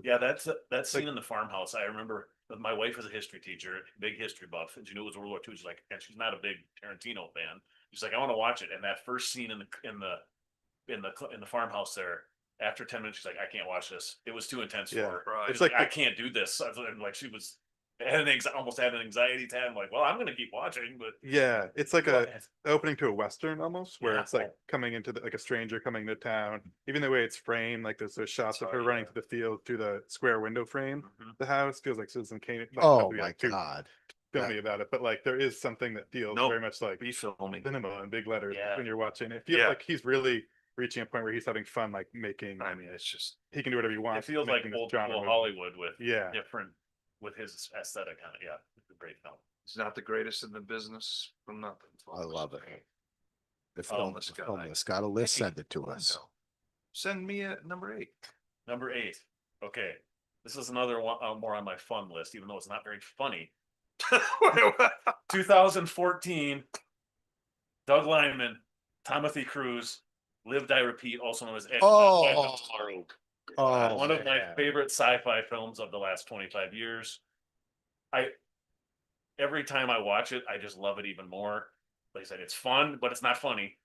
Speaker 5: Yeah, that scene in the farmhouse. I remember my wife was a history teacher, big history buff, and she knew it was World War II. She's like, and she's not a big Tarantino fan. He's like, I want to watch it. And that first scene in the farmhouse there, after 10 minutes, she's like, I can't watch this. It was too intense for
Speaker 3: Yeah,
Speaker 5: her.
Speaker 1: right.
Speaker 5: It's
Speaker 3: It's
Speaker 5: like,
Speaker 3: like
Speaker 5: I
Speaker 3: the-
Speaker 5: can't do this. And like she was almost had an anxiety attack. I'm like, well, I'm gonna keep watching, but
Speaker 3: Yeah, it's like
Speaker 5: Go
Speaker 3: a
Speaker 5: ahead.
Speaker 3: opening to a Western almost, where
Speaker 5: Yeah.
Speaker 3: it's like coming into like a stranger coming to town. Even the way it's framed, like there's those shots of her
Speaker 5: Sorry,
Speaker 3: running
Speaker 5: yeah.
Speaker 3: to the field through the square window frame.
Speaker 5: Mhm.
Speaker 3: The house feels like Citizen Kane. Like, not
Speaker 2: Oh
Speaker 3: to be,
Speaker 2: my
Speaker 3: like, too
Speaker 2: God.
Speaker 3: filmy about it, but like there is something that feels
Speaker 1: Nope.
Speaker 3: very much like
Speaker 1: Be filming.
Speaker 3: cinema in big letters
Speaker 5: Yeah.
Speaker 3: when you're watching. It feels
Speaker 1: Yeah.
Speaker 3: like he's really reaching a point where he's having fun, like making.
Speaker 1: I mean, it's just,
Speaker 3: He can do whatever he
Speaker 5: it
Speaker 3: wants.
Speaker 5: feels like
Speaker 3: making this
Speaker 5: old
Speaker 3: genre
Speaker 5: school
Speaker 3: movie.
Speaker 5: Hollywood with
Speaker 3: Yeah,
Speaker 5: different with his aesthetic on it. Yeah, it's a great film.
Speaker 1: he's not the greatest in the business from nothing.
Speaker 2: I love it. The
Speaker 5: Oh,
Speaker 2: film,
Speaker 1: this
Speaker 2: the
Speaker 1: guy.
Speaker 2: film list got a list.
Speaker 1: Hey,
Speaker 2: Send it to us.
Speaker 1: Send me a number 8.
Speaker 5: Number 8. Okay, this is another one more on my fun list, even though it's not very funny. 2014, Doug Liman, Timothy Cruise, Live Die Repeat, also known as Edge
Speaker 2: Oh.
Speaker 5: Tomorrow.
Speaker 2: Oh,
Speaker 5: One of my
Speaker 3: man.
Speaker 5: favorite sci-fi films of the last 25 years. Every time I watch it, I just love it even more. Like I said, it's fun, but it's not funny.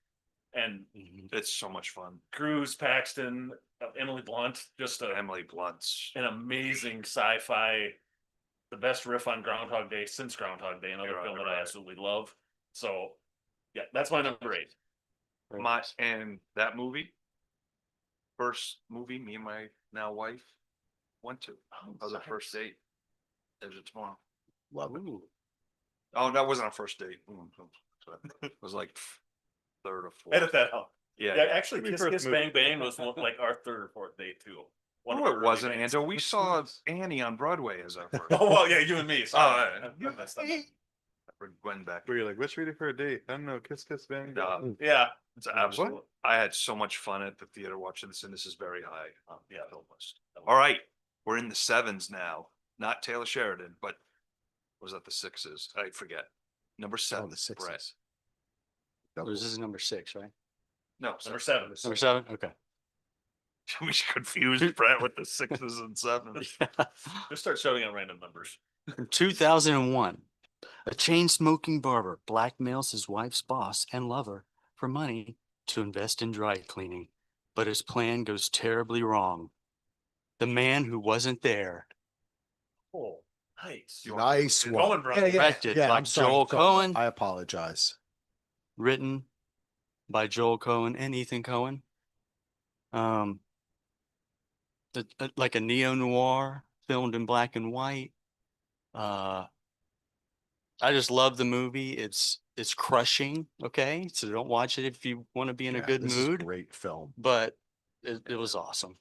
Speaker 5: And
Speaker 1: It's so much fun.
Speaker 5: Cruise, Paxton, Emily Blunt, just
Speaker 1: Emily Blunt's.
Speaker 5: an amazing sci-fi, the best riff on Groundhog Day since Groundhog Day, another
Speaker 1: You're
Speaker 5: film that
Speaker 1: right.
Speaker 5: I absolutely love. So yeah, that's my number 8.
Speaker 1: And that movie, first movie me and my now wife went to. As a first date. Edge of Tomorrow.
Speaker 2: love it.
Speaker 1: Oh, that wasn't our first date. It was like third or fourth.
Speaker 5: Edit that out.
Speaker 1: Yeah.
Speaker 5: Yeah, actually,
Speaker 3: Maybe
Speaker 5: Kiss
Speaker 3: first
Speaker 5: Kiss
Speaker 3: movie.
Speaker 5: Bang Bang was like our third or fourth date too. One of
Speaker 1: No,
Speaker 5: our
Speaker 1: it
Speaker 5: early
Speaker 1: wasn't,
Speaker 5: dates.
Speaker 1: Anto. We saw Annie on Broadway as our first.
Speaker 5: Oh well, yeah, you and me. Sorry.
Speaker 1: yeah.
Speaker 5: I messed up.
Speaker 1: We're going back.
Speaker 3: where you're like, what's ready for a date? I don't know, kiss, kiss, bang. bang.
Speaker 5: Yeah.
Speaker 1: It's absolute. I had so much fun at the theater watching this, and this is very high on the film list. All right, we're in the 7s now. Not Taylor Sheridan, but was that the 6s? I forget. Number 7,
Speaker 2: the 6s.
Speaker 1: Brett.
Speaker 4: This is number 6, right?
Speaker 1: No,
Speaker 5: Number 7.
Speaker 4: Number 7? Okay.
Speaker 1: we confused Brett with the 6s and 7s.
Speaker 5: Just start shouting out random numbers.
Speaker 4: 2001, a chain-smoking barber blackmails his wife's boss and lover for money to invest in dry cleaning, but his plan goes terribly wrong. The man who wasn't there,
Speaker 5: Oh, nice.
Speaker 2: Nice
Speaker 5: Coen
Speaker 2: one.
Speaker 5: brothers.
Speaker 4: Directed
Speaker 2: yeah,
Speaker 4: by
Speaker 2: I'm sorry,
Speaker 4: Joel
Speaker 2: sorry.
Speaker 4: Coen.
Speaker 2: I apologize.
Speaker 4: written by Joel Coen and Ethan Coen. Like a neo-noir filmed in black and white. I just love the movie. It's crushing. Okay, so don't watch it if you want to be in a
Speaker 2: Yeah,
Speaker 4: good
Speaker 2: this is a
Speaker 4: mood.
Speaker 2: great film.
Speaker 4: But it was awesome,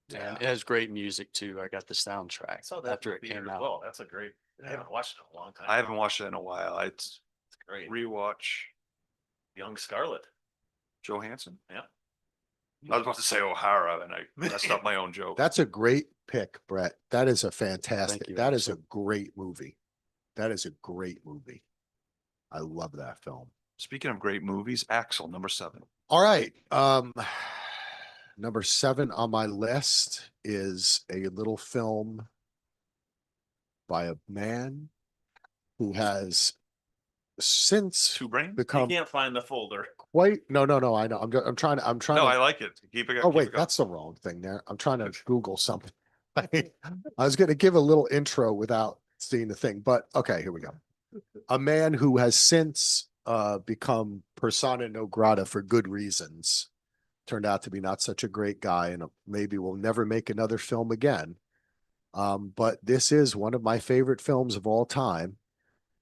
Speaker 2: Yeah.
Speaker 4: and it has great music too. I got the
Speaker 5: I
Speaker 4: soundtrack
Speaker 5: saw that
Speaker 4: after
Speaker 5: in
Speaker 4: it
Speaker 5: theater
Speaker 4: came
Speaker 5: as
Speaker 4: out.
Speaker 5: well. That's a great. I haven't watched it in a long time.
Speaker 1: I haven't watched it in a while. I'd
Speaker 5: It's great.
Speaker 1: rewatch
Speaker 5: Young Scarlet.
Speaker 1: Johansson.
Speaker 5: Yeah.
Speaker 1: I was about to say O'Hara, and I messed up my own joke.
Speaker 2: That's a great pick, Brett. That is a fantastic.
Speaker 4: you,
Speaker 2: That is a
Speaker 4: Axel.
Speaker 2: great movie. That is a great movie. I love that film.
Speaker 1: Speaking of great movies, Axel, number 7.
Speaker 2: All right. Number 7 on my list is a little film by a man who has since
Speaker 1: Two Brain?
Speaker 5: You
Speaker 2: become
Speaker 5: can't find the folder.
Speaker 2: quite no. I know. I'm trying
Speaker 1: No,
Speaker 2: to
Speaker 1: I like it. Keep it.
Speaker 2: oh
Speaker 1: keep
Speaker 2: wait,
Speaker 1: it going.
Speaker 2: that's the wrong thing there. I'm trying to Google something. I was gonna give a little intro without seeing the thing, but okay, here we go. A man who has since become persona non grata for good reasons. Turned out to be not such a great guy, and maybe will never make another film again. But this is one of my favorite films of all time,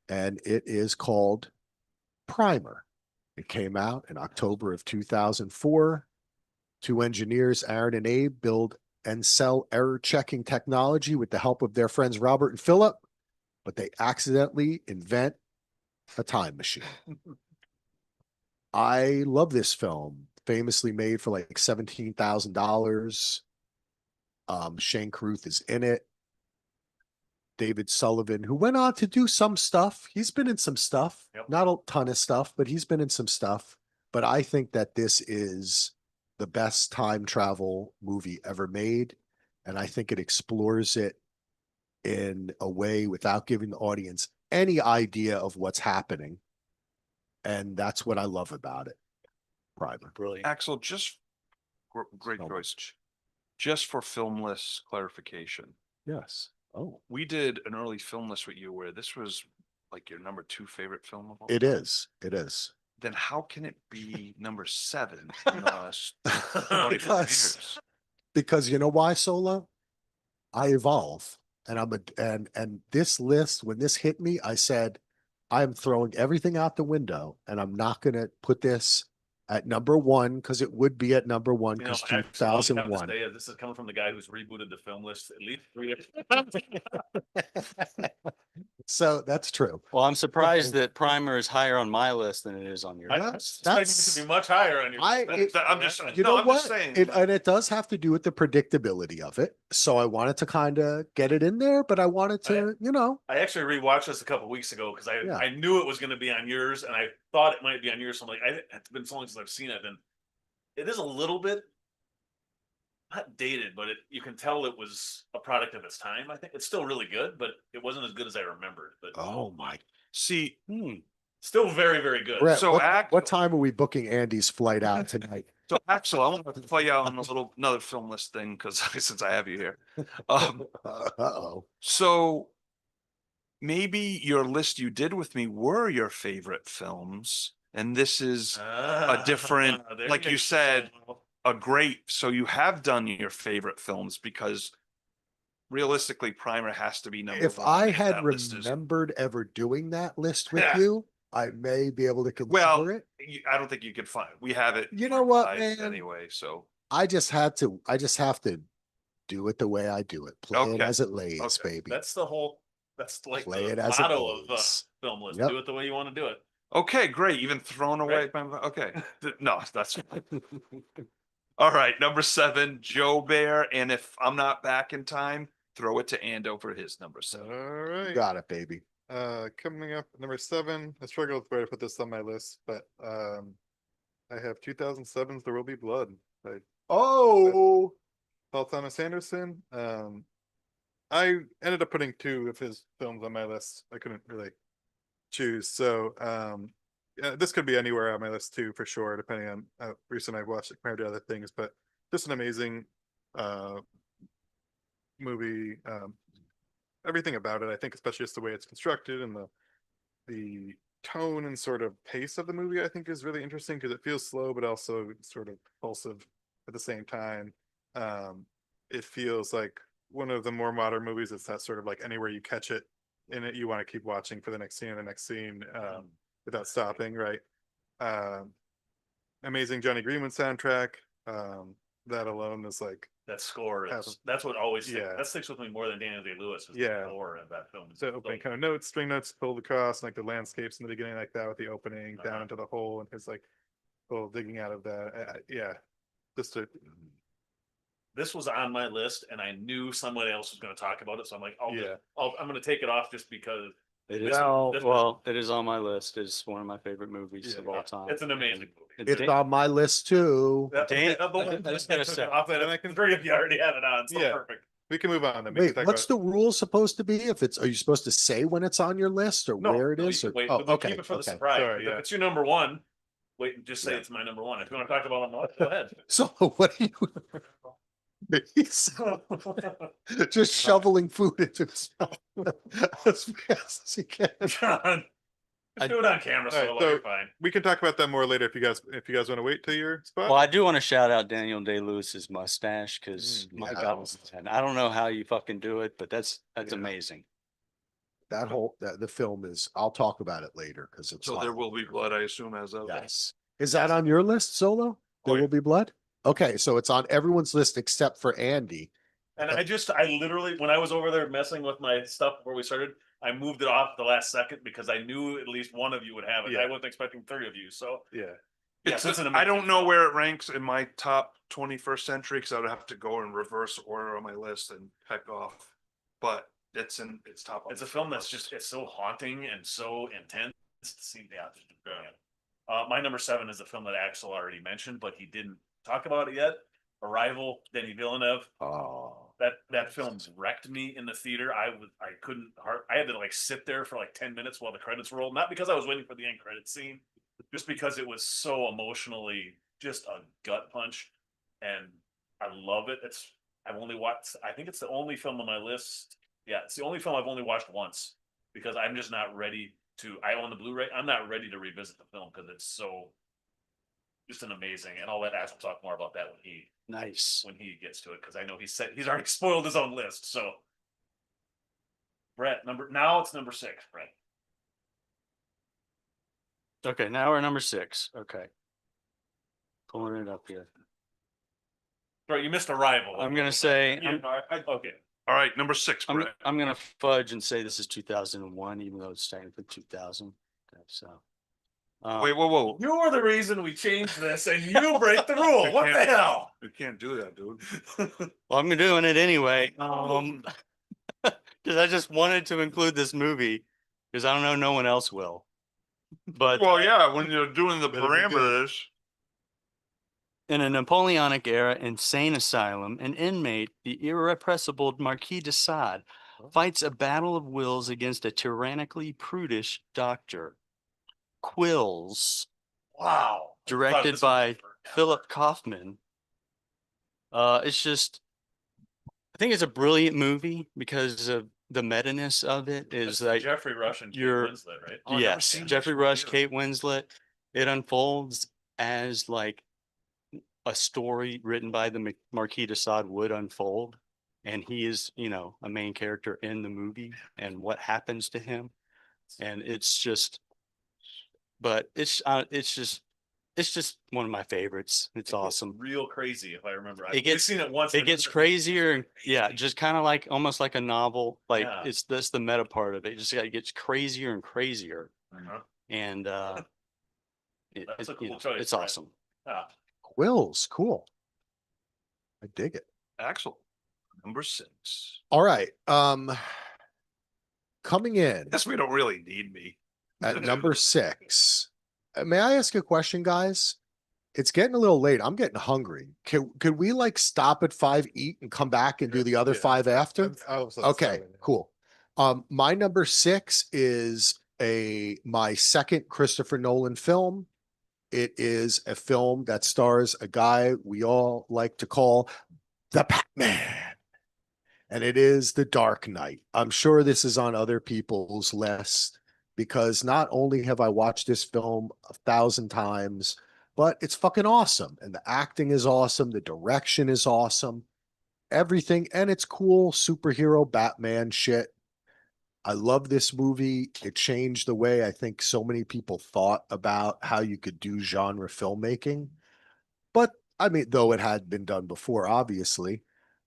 Speaker 2: and it is called Primer. It came out in October of 2004. Two engineers, Aaron and Abe, build and sell error checking technology with the help of their friends Robert and Philip, but they accidentally invent a time machine. I love this film, famously made for like $17,000. Shane Carruth is in it. David Sullivan, who went on to do some stuff. He's been in some stuff,
Speaker 5: Yep.
Speaker 2: not a ton of stuff, but he's been in some stuff. But I think that this is the best time travel movie ever made. And I think it explores it in a way without giving the audience any idea of what's happening. And that's what I love about it. Primer.
Speaker 4: Brilliant.
Speaker 1: Axel, just great
Speaker 2: So
Speaker 1: choice.
Speaker 2: much.
Speaker 1: Just for film list clarification,
Speaker 2: Yes. Oh,
Speaker 1: we did an early film list with you where this was like your number 2 favorite film of all
Speaker 2: it
Speaker 1: time.
Speaker 2: is. It is.
Speaker 1: Then how can it be number 7 in the last 25
Speaker 2: Because-
Speaker 1: years?
Speaker 2: Because you know why, Solo? I evolve. And and this list, when this hit me, I said, I'm throwing everything out the window and I'm not gonna put this at number 1 because it would be at number 1
Speaker 5: You know,
Speaker 2: because
Speaker 5: actually, all you have to
Speaker 2: 2001.
Speaker 5: say is this is coming from the guy who's rebooted the film list at least 3 years.
Speaker 2: So that's true.
Speaker 4: Well, I'm surprised that Primer is higher on my list than it is on yours.
Speaker 5: I
Speaker 2: That's-
Speaker 5: expected it to be much higher on your.
Speaker 1: I'm just,
Speaker 2: You
Speaker 1: no,
Speaker 2: know
Speaker 1: I'm
Speaker 2: what?
Speaker 1: just saying.
Speaker 2: And it does have to do with the predictability of it. So I wanted to kind of get it in there, but I wanted to,
Speaker 5: I actually rewatched this a couple weeks ago because
Speaker 2: Yeah.
Speaker 5: I knew it was going to be on yours, and I thought it might be on yours. So I'm like, it's been so long since I've seen it, and it is a little bit not dated, but you can tell it was a product of its time. I think it's still really good, but it wasn't as good as I remembered. But
Speaker 2: oh my.
Speaker 1: See,
Speaker 5: still very, very good.
Speaker 2: Brett,
Speaker 1: So
Speaker 2: what time are we booking Andy's flight out tonight?
Speaker 1: so Axel, I want to play out on another film list thing because since I have you here.
Speaker 2: Uh-oh.
Speaker 1: So maybe your list you did with me were your favorite films, and this is different-
Speaker 5: There
Speaker 1: like you
Speaker 5: go.
Speaker 1: said, a great. So you have done your favorite films because realistically, Primer has to be number
Speaker 2: If
Speaker 1: 1.
Speaker 2: I had
Speaker 1: that list is-
Speaker 2: remembered ever doing that list with
Speaker 1: Yeah.
Speaker 2: you, I may be able to consider
Speaker 1: Well,
Speaker 2: it.
Speaker 1: I don't think you can find. We have it.
Speaker 2: You know what,
Speaker 1: archived
Speaker 2: man?
Speaker 1: Anyway, so
Speaker 2: I just have to do it the way I do it. Play it
Speaker 1: Okay.
Speaker 2: as it lays,
Speaker 1: Okay.
Speaker 2: baby.
Speaker 5: That's the whole. That's like
Speaker 2: Play
Speaker 5: the
Speaker 2: it as it
Speaker 5: motto of
Speaker 2: lays.
Speaker 5: film list.
Speaker 2: Yep.
Speaker 5: Do it the way you want to do it.
Speaker 1: okay, great. Even thrown away.
Speaker 5: Right.
Speaker 1: Okay, no, that's all right. Number 7, Joe Bear, and if I'm not back in time, throw it to Ando for his number 7.
Speaker 3: All right.
Speaker 2: Got it, baby.
Speaker 3: Coming up at number 7. I struggled with where to put this on my list, but I have 2007's There Will Be Blood by
Speaker 2: Oh,
Speaker 3: Paul Thomas Anderson. I ended up putting 2 of his films on my list. I couldn't really choose, so this could be anywhere on my list too, for sure, depending on how recent I've watched it compared to other things. But just an amazing movie. Everything about it, I think, especially just the way it's constructed and the tone and sort of pace of the movie, I think is really interesting because it feels slow but also sort of impulsive at the same time. It feels like one of the more modern movies. It's that sort of like anywhere you catch it in it, you want to keep watching for the next scene and the next scene without stopping, right? Amazing Johnny Greenwood soundtrack. That alone is like
Speaker 5: That score
Speaker 3: Have
Speaker 5: is that's what always
Speaker 3: Yeah.
Speaker 5: that sticks with me more than Daniel Day-Lewis. Is
Speaker 3: Yeah.
Speaker 5: the score of that film.
Speaker 3: the opening kind of notes, string notes pulled across, like the landscapes in the beginning, like that with the opening down
Speaker 5: Uh-huh.
Speaker 3: into the hole and his like little digging out of that. Yeah, just a
Speaker 5: This was on my list, and I knew somebody else was going to talk about it, so I'm like,
Speaker 3: Yeah.
Speaker 5: I'm going to take it off just because
Speaker 4: It
Speaker 5: This-
Speaker 4: is,
Speaker 5: this-
Speaker 4: well, it is on my list. It's one of my favorite movies of all time.
Speaker 5: it's an amazing movie.
Speaker 2: it's on my list too.
Speaker 5: Okay,
Speaker 4: Dan-
Speaker 5: the one
Speaker 4: I
Speaker 5: that
Speaker 4: just
Speaker 5: I
Speaker 4: gotta
Speaker 5: took
Speaker 4: say-
Speaker 5: off that, and I can agree if you already have it on. So
Speaker 3: Yeah.
Speaker 5: perfect.
Speaker 3: we can move on then. We
Speaker 2: Wait,
Speaker 3: can talk
Speaker 2: what's
Speaker 3: about-
Speaker 2: the rule supposed to be? If it's, are you supposed to say when it's on your list or
Speaker 5: No,
Speaker 2: where it
Speaker 5: no, you
Speaker 2: is?
Speaker 5: can
Speaker 2: Or,
Speaker 5: wait,
Speaker 2: oh,
Speaker 5: but we'll
Speaker 2: okay,
Speaker 5: keep it for the
Speaker 2: okay.
Speaker 5: surprise.
Speaker 3: Sorry,
Speaker 5: If
Speaker 3: yeah.
Speaker 5: it's your number 1, wait and just say
Speaker 2: Yeah.
Speaker 5: it's my number 1. If you want to talk about it, go ahead.
Speaker 2: So what are you? He's just shoveling food into his mouth as fast as he can.
Speaker 5: John, just do it on camera,
Speaker 3: All right,
Speaker 5: so
Speaker 3: so-
Speaker 5: you're fine.
Speaker 3: We can talk about that more later if you guys want to wait till your spot.
Speaker 4: Well, I do want to shout out Daniel Day-Lewis's mustache because my
Speaker 2: yeah.
Speaker 4: God, man, I don't know how you fucking do it, but that's
Speaker 3: Yeah.
Speaker 4: amazing.
Speaker 2: That whole the film is. I'll talk about it later because it's.
Speaker 1: So
Speaker 2: hot.
Speaker 1: there will be blood, I assume, as of.
Speaker 2: Yes. Is that on your list, Solo? There
Speaker 5: Oh, yeah.
Speaker 2: will be blood. Okay, so it's on everyone's list except for Andy.
Speaker 5: And I literally, when I was over there messing with my stuff before we started, I moved it off the last second because I knew at least one of you would have it.
Speaker 3: Yeah.
Speaker 5: I wasn't expecting 3 of you. So
Speaker 3: Yeah,
Speaker 5: yes, it's an
Speaker 1: I don't
Speaker 5: amazing
Speaker 1: know
Speaker 5: film.
Speaker 1: where it ranks in my top 21st century because I would have to go in reverse order on my list and peck off. But it's top. on
Speaker 5: It's a
Speaker 1: the
Speaker 5: film that's
Speaker 1: list.
Speaker 5: just, it's so haunting and so intense to see the actors do brilliant. My number 7 is a film that Axel already mentioned, but he didn't talk about it yet. Arrival, Denis Villeneuve.
Speaker 2: Oh,
Speaker 5: That film's wrecked me in the theater. I had to like sit there for like 10 minutes while the credits rolled. Not because I was waiting for the end credit scene, just because it was so emotionally just a gut punch, and I love it. I've only watched. I think it's the only film on my list. Yeah, it's the only film I've only watched once because I'm just not ready to. I own the Blu-ray. I'm not ready to revisit the film because it's so just an amazing. And I'll let Axel talk more about that
Speaker 4: Nice.
Speaker 5: when he gets to it because I know he's already spoiled his own list. So, Brett, now it's number 6, Brett.
Speaker 4: Okay, now we're number 6. Okay. Pulling it up here.
Speaker 5: Right, you missed Arrival.
Speaker 4: I'm gonna say
Speaker 5: Yeah, no, okay.
Speaker 1: All right, number 6,
Speaker 4: I'm
Speaker 1: Brett.
Speaker 4: I'm gonna fudge and say this is 2001, even though it's technically 2000. Okay, so.
Speaker 1: Wait, whoa.
Speaker 5: You are the reason we changed this, and you break the rule. What the hell?
Speaker 1: You can't do that, dude.
Speaker 4: Well, I'm doing it anyway. Because I just wanted to include this movie because I don't know, no one else will. But
Speaker 1: Well, yeah, when you're doing the
Speaker 3: Better be good.
Speaker 1: parameters.
Speaker 4: in a Napoleonic era insane asylum, an inmate, the irrepressible Marquis de Sade, fights a battle of wills against a tyrannically prudish doctor. Quills,
Speaker 5: Wow.
Speaker 4: directed by Philip Kaufman. It's just, I think it's a brilliant movie because of the meta-ness of it is like,
Speaker 5: Jeffrey Rush and Kate
Speaker 4: you're-
Speaker 5: Winslet, right?
Speaker 1: Oh, I've never
Speaker 4: yes,
Speaker 1: seen this
Speaker 4: Jeffrey
Speaker 1: one
Speaker 4: Rush,
Speaker 1: either.
Speaker 4: Kate Winslet. It unfolds as like a story written by the Marquis de Sade would unfold. And he is, a main character in the movie and what happens to him. And it's just, but it's just one of my favorites. It's awesome.
Speaker 5: Real crazy, if I remember.
Speaker 4: It gets-
Speaker 5: seen it once.
Speaker 4: It gets crazier. And yeah, just kind of like almost like a novel. Like
Speaker 5: Yeah.
Speaker 4: that's the meta part of it. It gets crazier and crazier.
Speaker 5: Uh-huh.
Speaker 4: And
Speaker 5: That's a cool choice,
Speaker 4: it's
Speaker 5: Brett.
Speaker 4: awesome.
Speaker 5: Ah,
Speaker 2: Quills, cool. I dig it.
Speaker 1: Axel, number 6.
Speaker 2: All right. Coming in
Speaker 1: Guess we don't really need me.
Speaker 2: at number 6. May I ask a question, guys? It's getting a little late. I'm getting hungry. Could we like stop at 5, eat, and come back and do the other
Speaker 3: Yeah.
Speaker 2: 5 after? Okay,
Speaker 3: Cool.
Speaker 2: cool. My number 6 is my second Christopher Nolan film. It is a film that stars a guy we all like to call the Batman. And it is The Dark Knight. I'm sure this is on other people's list because not only have I watched this film 1,000 times, but it's fucking awesome. And the acting is awesome. The direction is awesome. Everything. And it's cool superhero Batman shit. I love this movie. It changed the way I think so many people thought about how you could do genre filmmaking. But I mean, though it had been done before, obviously,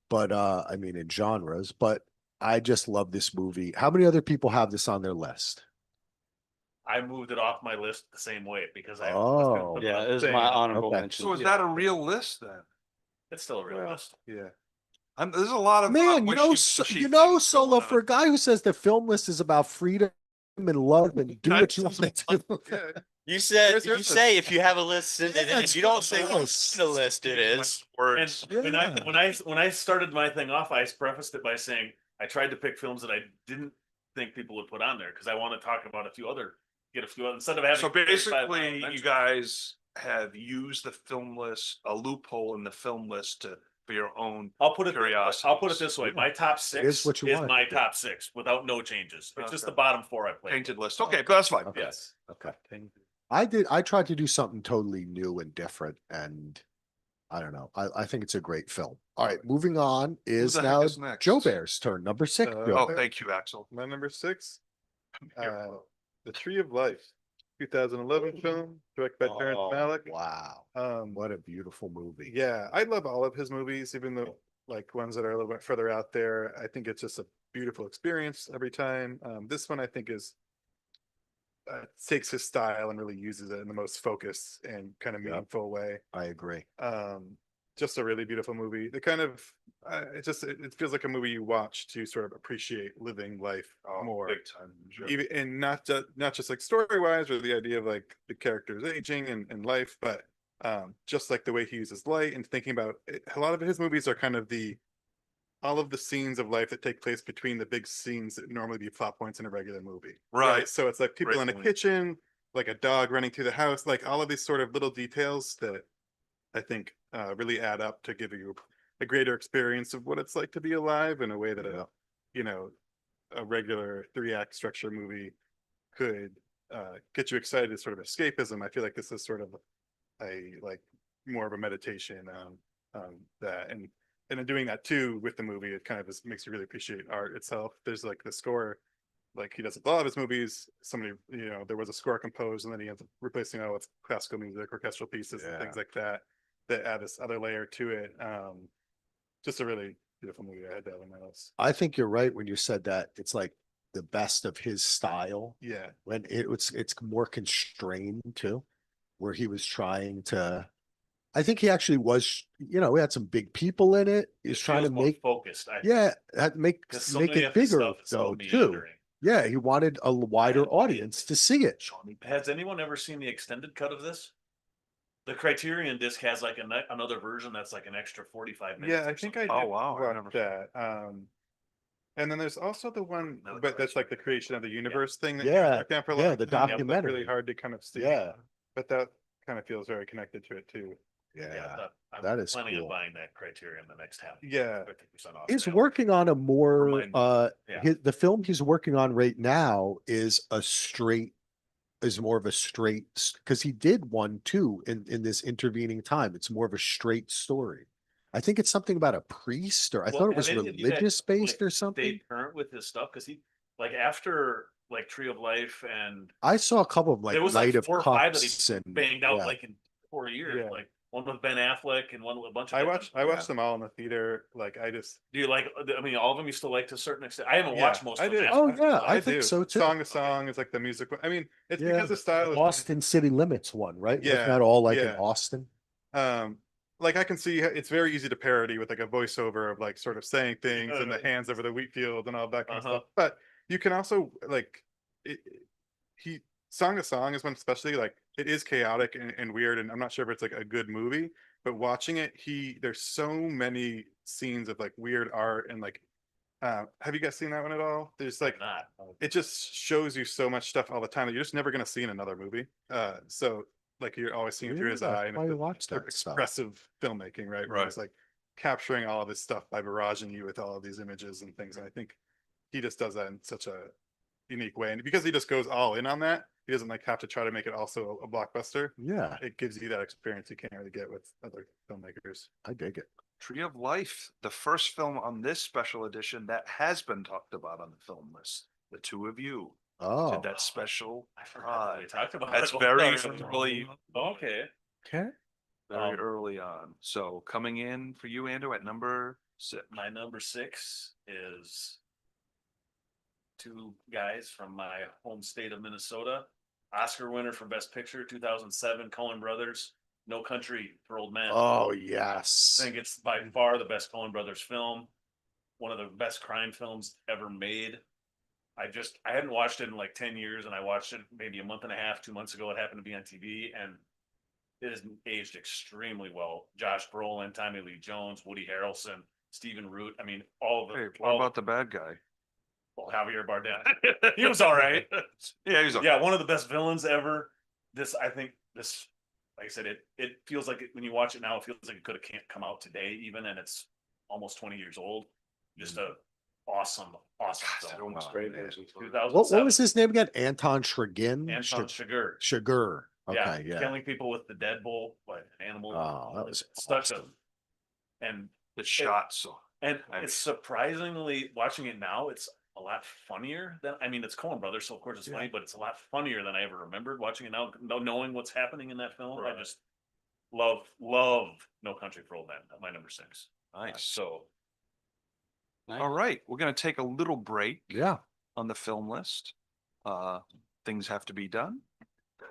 Speaker 2: but I mean in genres, but I just love this movie. How many other people have this on their list?
Speaker 5: I moved it off my list the same way because I.
Speaker 2: Oh.
Speaker 4: Yeah, it was
Speaker 3: Same.
Speaker 4: my honorable
Speaker 2: Okay.
Speaker 4: mention.
Speaker 1: So is that a real list then?
Speaker 5: It's still a real
Speaker 3: Well,
Speaker 5: list.
Speaker 3: yeah.
Speaker 1: There's a lot of
Speaker 2: Man,
Speaker 1: wishy-washy
Speaker 2: you know,
Speaker 1: things
Speaker 2: Solo,
Speaker 1: going on.
Speaker 2: for a guy who says the film list is about freedom and love and do what you want to do.
Speaker 3: Yeah.
Speaker 4: You said
Speaker 3: Where's your
Speaker 4: you
Speaker 3: list?
Speaker 4: say if you have a list, send it
Speaker 2: Yeah,
Speaker 4: in.
Speaker 2: it's
Speaker 4: You don't say
Speaker 2: close.
Speaker 4: what the list it is.
Speaker 5: And
Speaker 1: Words.
Speaker 5: when I started my thing off, I prefaced it by saying I tried to pick films that I didn't think people would put on there because I want to talk about get a few instead of having.
Speaker 1: So
Speaker 5: 35
Speaker 1: basically, you
Speaker 5: mentions.
Speaker 1: guys have used the film list, a loophole in the film list for your own.
Speaker 5: I'll put it
Speaker 1: Curiosities.
Speaker 5: this way.
Speaker 2: Yeah.
Speaker 5: My top
Speaker 2: is
Speaker 5: 6
Speaker 2: what you
Speaker 5: is
Speaker 2: want it
Speaker 5: my
Speaker 2: to be.
Speaker 5: top 6 without no changes. It's just
Speaker 1: Okay.
Speaker 5: the bottom 4 I played.
Speaker 1: Painted list. Okay, but that's fine.
Speaker 2: Okay.
Speaker 5: Yes.
Speaker 2: Okay. I tried to do something totally new and different, and I don't know. I think it's a great film. All right, moving on is
Speaker 1: the heck
Speaker 2: now
Speaker 1: is next?
Speaker 2: Joe Bear's turn. Number 6.
Speaker 3: Uh,
Speaker 2: Joe.
Speaker 1: Oh, thank you, Axel.
Speaker 3: My number 6,
Speaker 1: Here.
Speaker 3: The Tree of Life, 2011 film, directed by Terrence
Speaker 2: Oh,
Speaker 3: Malick.
Speaker 2: wow. What a beautiful movie.
Speaker 3: Yeah, I love all of his movies, even though like ones that are a little bit further out there. I think it's just a beautiful experience every time. This one I think is takes his style and really uses it in the most focused and kind of
Speaker 2: Yep.
Speaker 3: meaningful way.
Speaker 2: I agree.
Speaker 3: Just a really beautiful movie. The kind of it feels like a movie you watch to sort of appreciate living life more.
Speaker 1: Big time. Sure.
Speaker 3: Even and not just like story wise or the idea of like the characters aging and life, but just like the way he uses light and thinking about it. A lot of his movies are kind of all of the scenes of life that take place between the big scenes that normally be plot points in a regular movie.
Speaker 1: Right.
Speaker 3: So it's like people
Speaker 1: Great
Speaker 3: in a
Speaker 1: point.
Speaker 3: kitchen like a dog running through the house, like all of these sort of little details that I think really add up to give you a greater experience of what it's like to be alive in a way that
Speaker 2: Yeah.
Speaker 3: you know, a regular 3-act structure movie could get you excited as sort of escapism. I feel like this is sort of a like more of a meditation that and in doing that too with the movie, it kind of makes you really appreciate art itself. There's like the score, like he does with a lot of his movies. Somebody, there was a score composed, and then he ends up replacing it with classical music, orchestral pieces, and things like that add this other layer to it. Just a really beautiful movie. I had that on my list.
Speaker 2: I think you're right when you said that it's like the best of his style.
Speaker 3: Yeah,
Speaker 2: When it's more constrained too, where he was trying to. I think he actually was. We had some big people in it. He was trying to make
Speaker 5: focused. I
Speaker 2: make
Speaker 5: because
Speaker 2: make it bigger though too. Yeah, he wanted a wider
Speaker 5: And-
Speaker 2: audience to see it.
Speaker 5: Has anyone ever seen the extended cut of this? The Criterion disc has like another version that's like an extra 45 minutes.
Speaker 3: yeah. I
Speaker 5: or
Speaker 3: think
Speaker 5: something.
Speaker 3: I
Speaker 1: Oh,
Speaker 3: did
Speaker 1: wow, I
Speaker 3: watch
Speaker 1: never-
Speaker 3: that. And then there's also the one,
Speaker 5: Another
Speaker 3: but that's like the
Speaker 5: creation.
Speaker 3: creation of the universe thing. That
Speaker 2: Yeah,
Speaker 3: worked on for a
Speaker 2: yeah,
Speaker 3: long
Speaker 2: the
Speaker 3: time. That's
Speaker 2: documentary.
Speaker 3: really hard to kind of see.
Speaker 2: Yeah,
Speaker 3: But that kind of feels very connected to it too.
Speaker 2: yeah.
Speaker 5: I'm
Speaker 2: that is
Speaker 5: planning
Speaker 2: cool.
Speaker 5: on buying that Criterion the next half.
Speaker 3: Yeah.
Speaker 5: 50% off
Speaker 2: He's
Speaker 5: sale.
Speaker 2: working on a more
Speaker 5: Remind me. Yeah.
Speaker 2: the film he's working on right now is more of a straight, because he did one too in this intervening time. It's more of a straight story. I think it's something about a priest, or I
Speaker 5: Well,
Speaker 2: thought it was
Speaker 5: have any of you guys,
Speaker 2: religious based
Speaker 5: like,
Speaker 2: or something.
Speaker 5: stayed current with his stuff because he like after like Tree of Life and
Speaker 2: I saw a couple of like
Speaker 5: there was
Speaker 2: Night
Speaker 5: like
Speaker 2: of
Speaker 5: 4 or 5 that
Speaker 2: Cups
Speaker 5: he
Speaker 2: and
Speaker 5: banged out
Speaker 2: yeah.
Speaker 5: like in 4 years.
Speaker 3: Yeah.
Speaker 5: Like one with Ben Affleck and one with a bunch of
Speaker 3: I
Speaker 5: different-
Speaker 3: watched them all in the theater. Like I just
Speaker 5: Do you like? I mean, all of them you still like to a certain extent. I haven't
Speaker 3: Yeah,
Speaker 5: watched most
Speaker 3: I
Speaker 5: of
Speaker 3: did.
Speaker 5: them.
Speaker 2: Oh, yeah, I think
Speaker 3: do.
Speaker 2: so, too.
Speaker 3: Song to Song is like the music. I mean, it's
Speaker 2: Yeah,
Speaker 3: because the style is
Speaker 2: Austin City Limits one, right? Wasn't
Speaker 3: Yeah,
Speaker 2: that all like in
Speaker 3: yeah.
Speaker 2: Austin?
Speaker 3: Like I can see it's very easy to parody with like a voiceover of like sort of saying things and the hands over the wheat field and all that kind of
Speaker 5: Uh-huh.
Speaker 3: stuff. But you can also like Song to Song is one, especially like it is chaotic and weird, and I'm not sure if it's like a good movie, but watching it, there's so many scenes of like weird art and like have you guys seen that one at all? There's like
Speaker 5: Not.
Speaker 3: it just shows you so much stuff all the time that you're just never gonna see in another movie. So like you're always seeing through his
Speaker 2: Yeah,
Speaker 3: eye, and
Speaker 2: why you
Speaker 3: it's
Speaker 2: watch
Speaker 3: sort of
Speaker 2: that stuff.
Speaker 3: expressive filmmaking, right? Where
Speaker 1: Right.
Speaker 3: it's like capturing all of this stuff by barraging you with all of these images and things. And I think he just does that in such a unique way, and because he just goes all in on that, he doesn't like have to try to make it also a blockbuster.
Speaker 2: Yeah,
Speaker 3: It gives you that experience you can't really get with other filmmakers.
Speaker 2: I dig it.
Speaker 1: Tree of Life, the first film on this special edition that has been talked about on the film list. The two of you
Speaker 2: Oh,
Speaker 1: did that special.
Speaker 5: I forgot what we talked about.
Speaker 1: That's
Speaker 5: it.
Speaker 1: very
Speaker 5: Okay.
Speaker 1: early,
Speaker 5: Okay.
Speaker 2: okay.
Speaker 1: very early on. So coming in for you, Andrew, at number 6.
Speaker 5: My number 6 is 2 guys from my home state of Minnesota. Oscar winner for Best Picture, 2007, Coen Brothers, No Country for Old Men.
Speaker 2: Oh yes.
Speaker 5: I think it's by far the best Coen Brothers film. One of the best crime films ever made. I hadn't watched it in like 10 years, and I watched it maybe a month and a half, 2 months ago. It happened to be on TV, and it has aged extremely well. Josh Brolin, Tommy Lee Jones, Woody Harrelson, Stephen Root. I mean, all of
Speaker 1: Hey,
Speaker 5: the
Speaker 1: what about the bad guy?
Speaker 5: well, Javier Bardem. He was all right.
Speaker 1: Yeah, he's
Speaker 5: Yeah, one of the best villains ever. I think this, like I said, it feels like when you watch it now, it feels like it could have come out today, even, and it's almost 20 years old. Just a awesome film.
Speaker 1: Wow.
Speaker 3: Great.
Speaker 5: 2007.
Speaker 2: What was his name again? Anton Chigurh.
Speaker 5: Anton Chigurh.
Speaker 2: Chigurh.
Speaker 5: Yeah,
Speaker 2: Okay, yeah.
Speaker 5: killing people with the deadbolt, like animal.
Speaker 2: Oh, that was
Speaker 5: such
Speaker 2: awesome.
Speaker 5: and
Speaker 1: The shot. So
Speaker 5: and
Speaker 1: I mean-
Speaker 5: it's surprisingly watching it now. It's a lot funnier than it's Coen Brothers, so of course it's funny, but it's a lot funnier than I ever remembered watching it now. Knowing what's happening in that film,
Speaker 1: Right.
Speaker 5: I just love No Country for Old Men. My number 6.
Speaker 1: nice.
Speaker 5: So
Speaker 1: All right, we're gonna take a little break
Speaker 2: Yeah.
Speaker 1: on the film list. Things have to be done.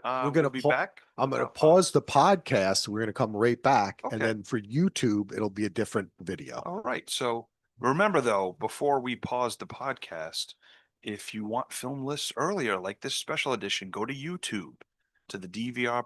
Speaker 2: We're gonna
Speaker 1: we'll be
Speaker 2: pa-
Speaker 1: back.
Speaker 2: I'm going to
Speaker 1: Uh,
Speaker 2: pause the podcast. We're going to come right back. And
Speaker 1: Okay.
Speaker 2: then for YouTube, it'll be a different video.
Speaker 1: All right. So remember though, before we pause the podcast, if you want film lists earlier, like this special edition, go to YouTube to the DVR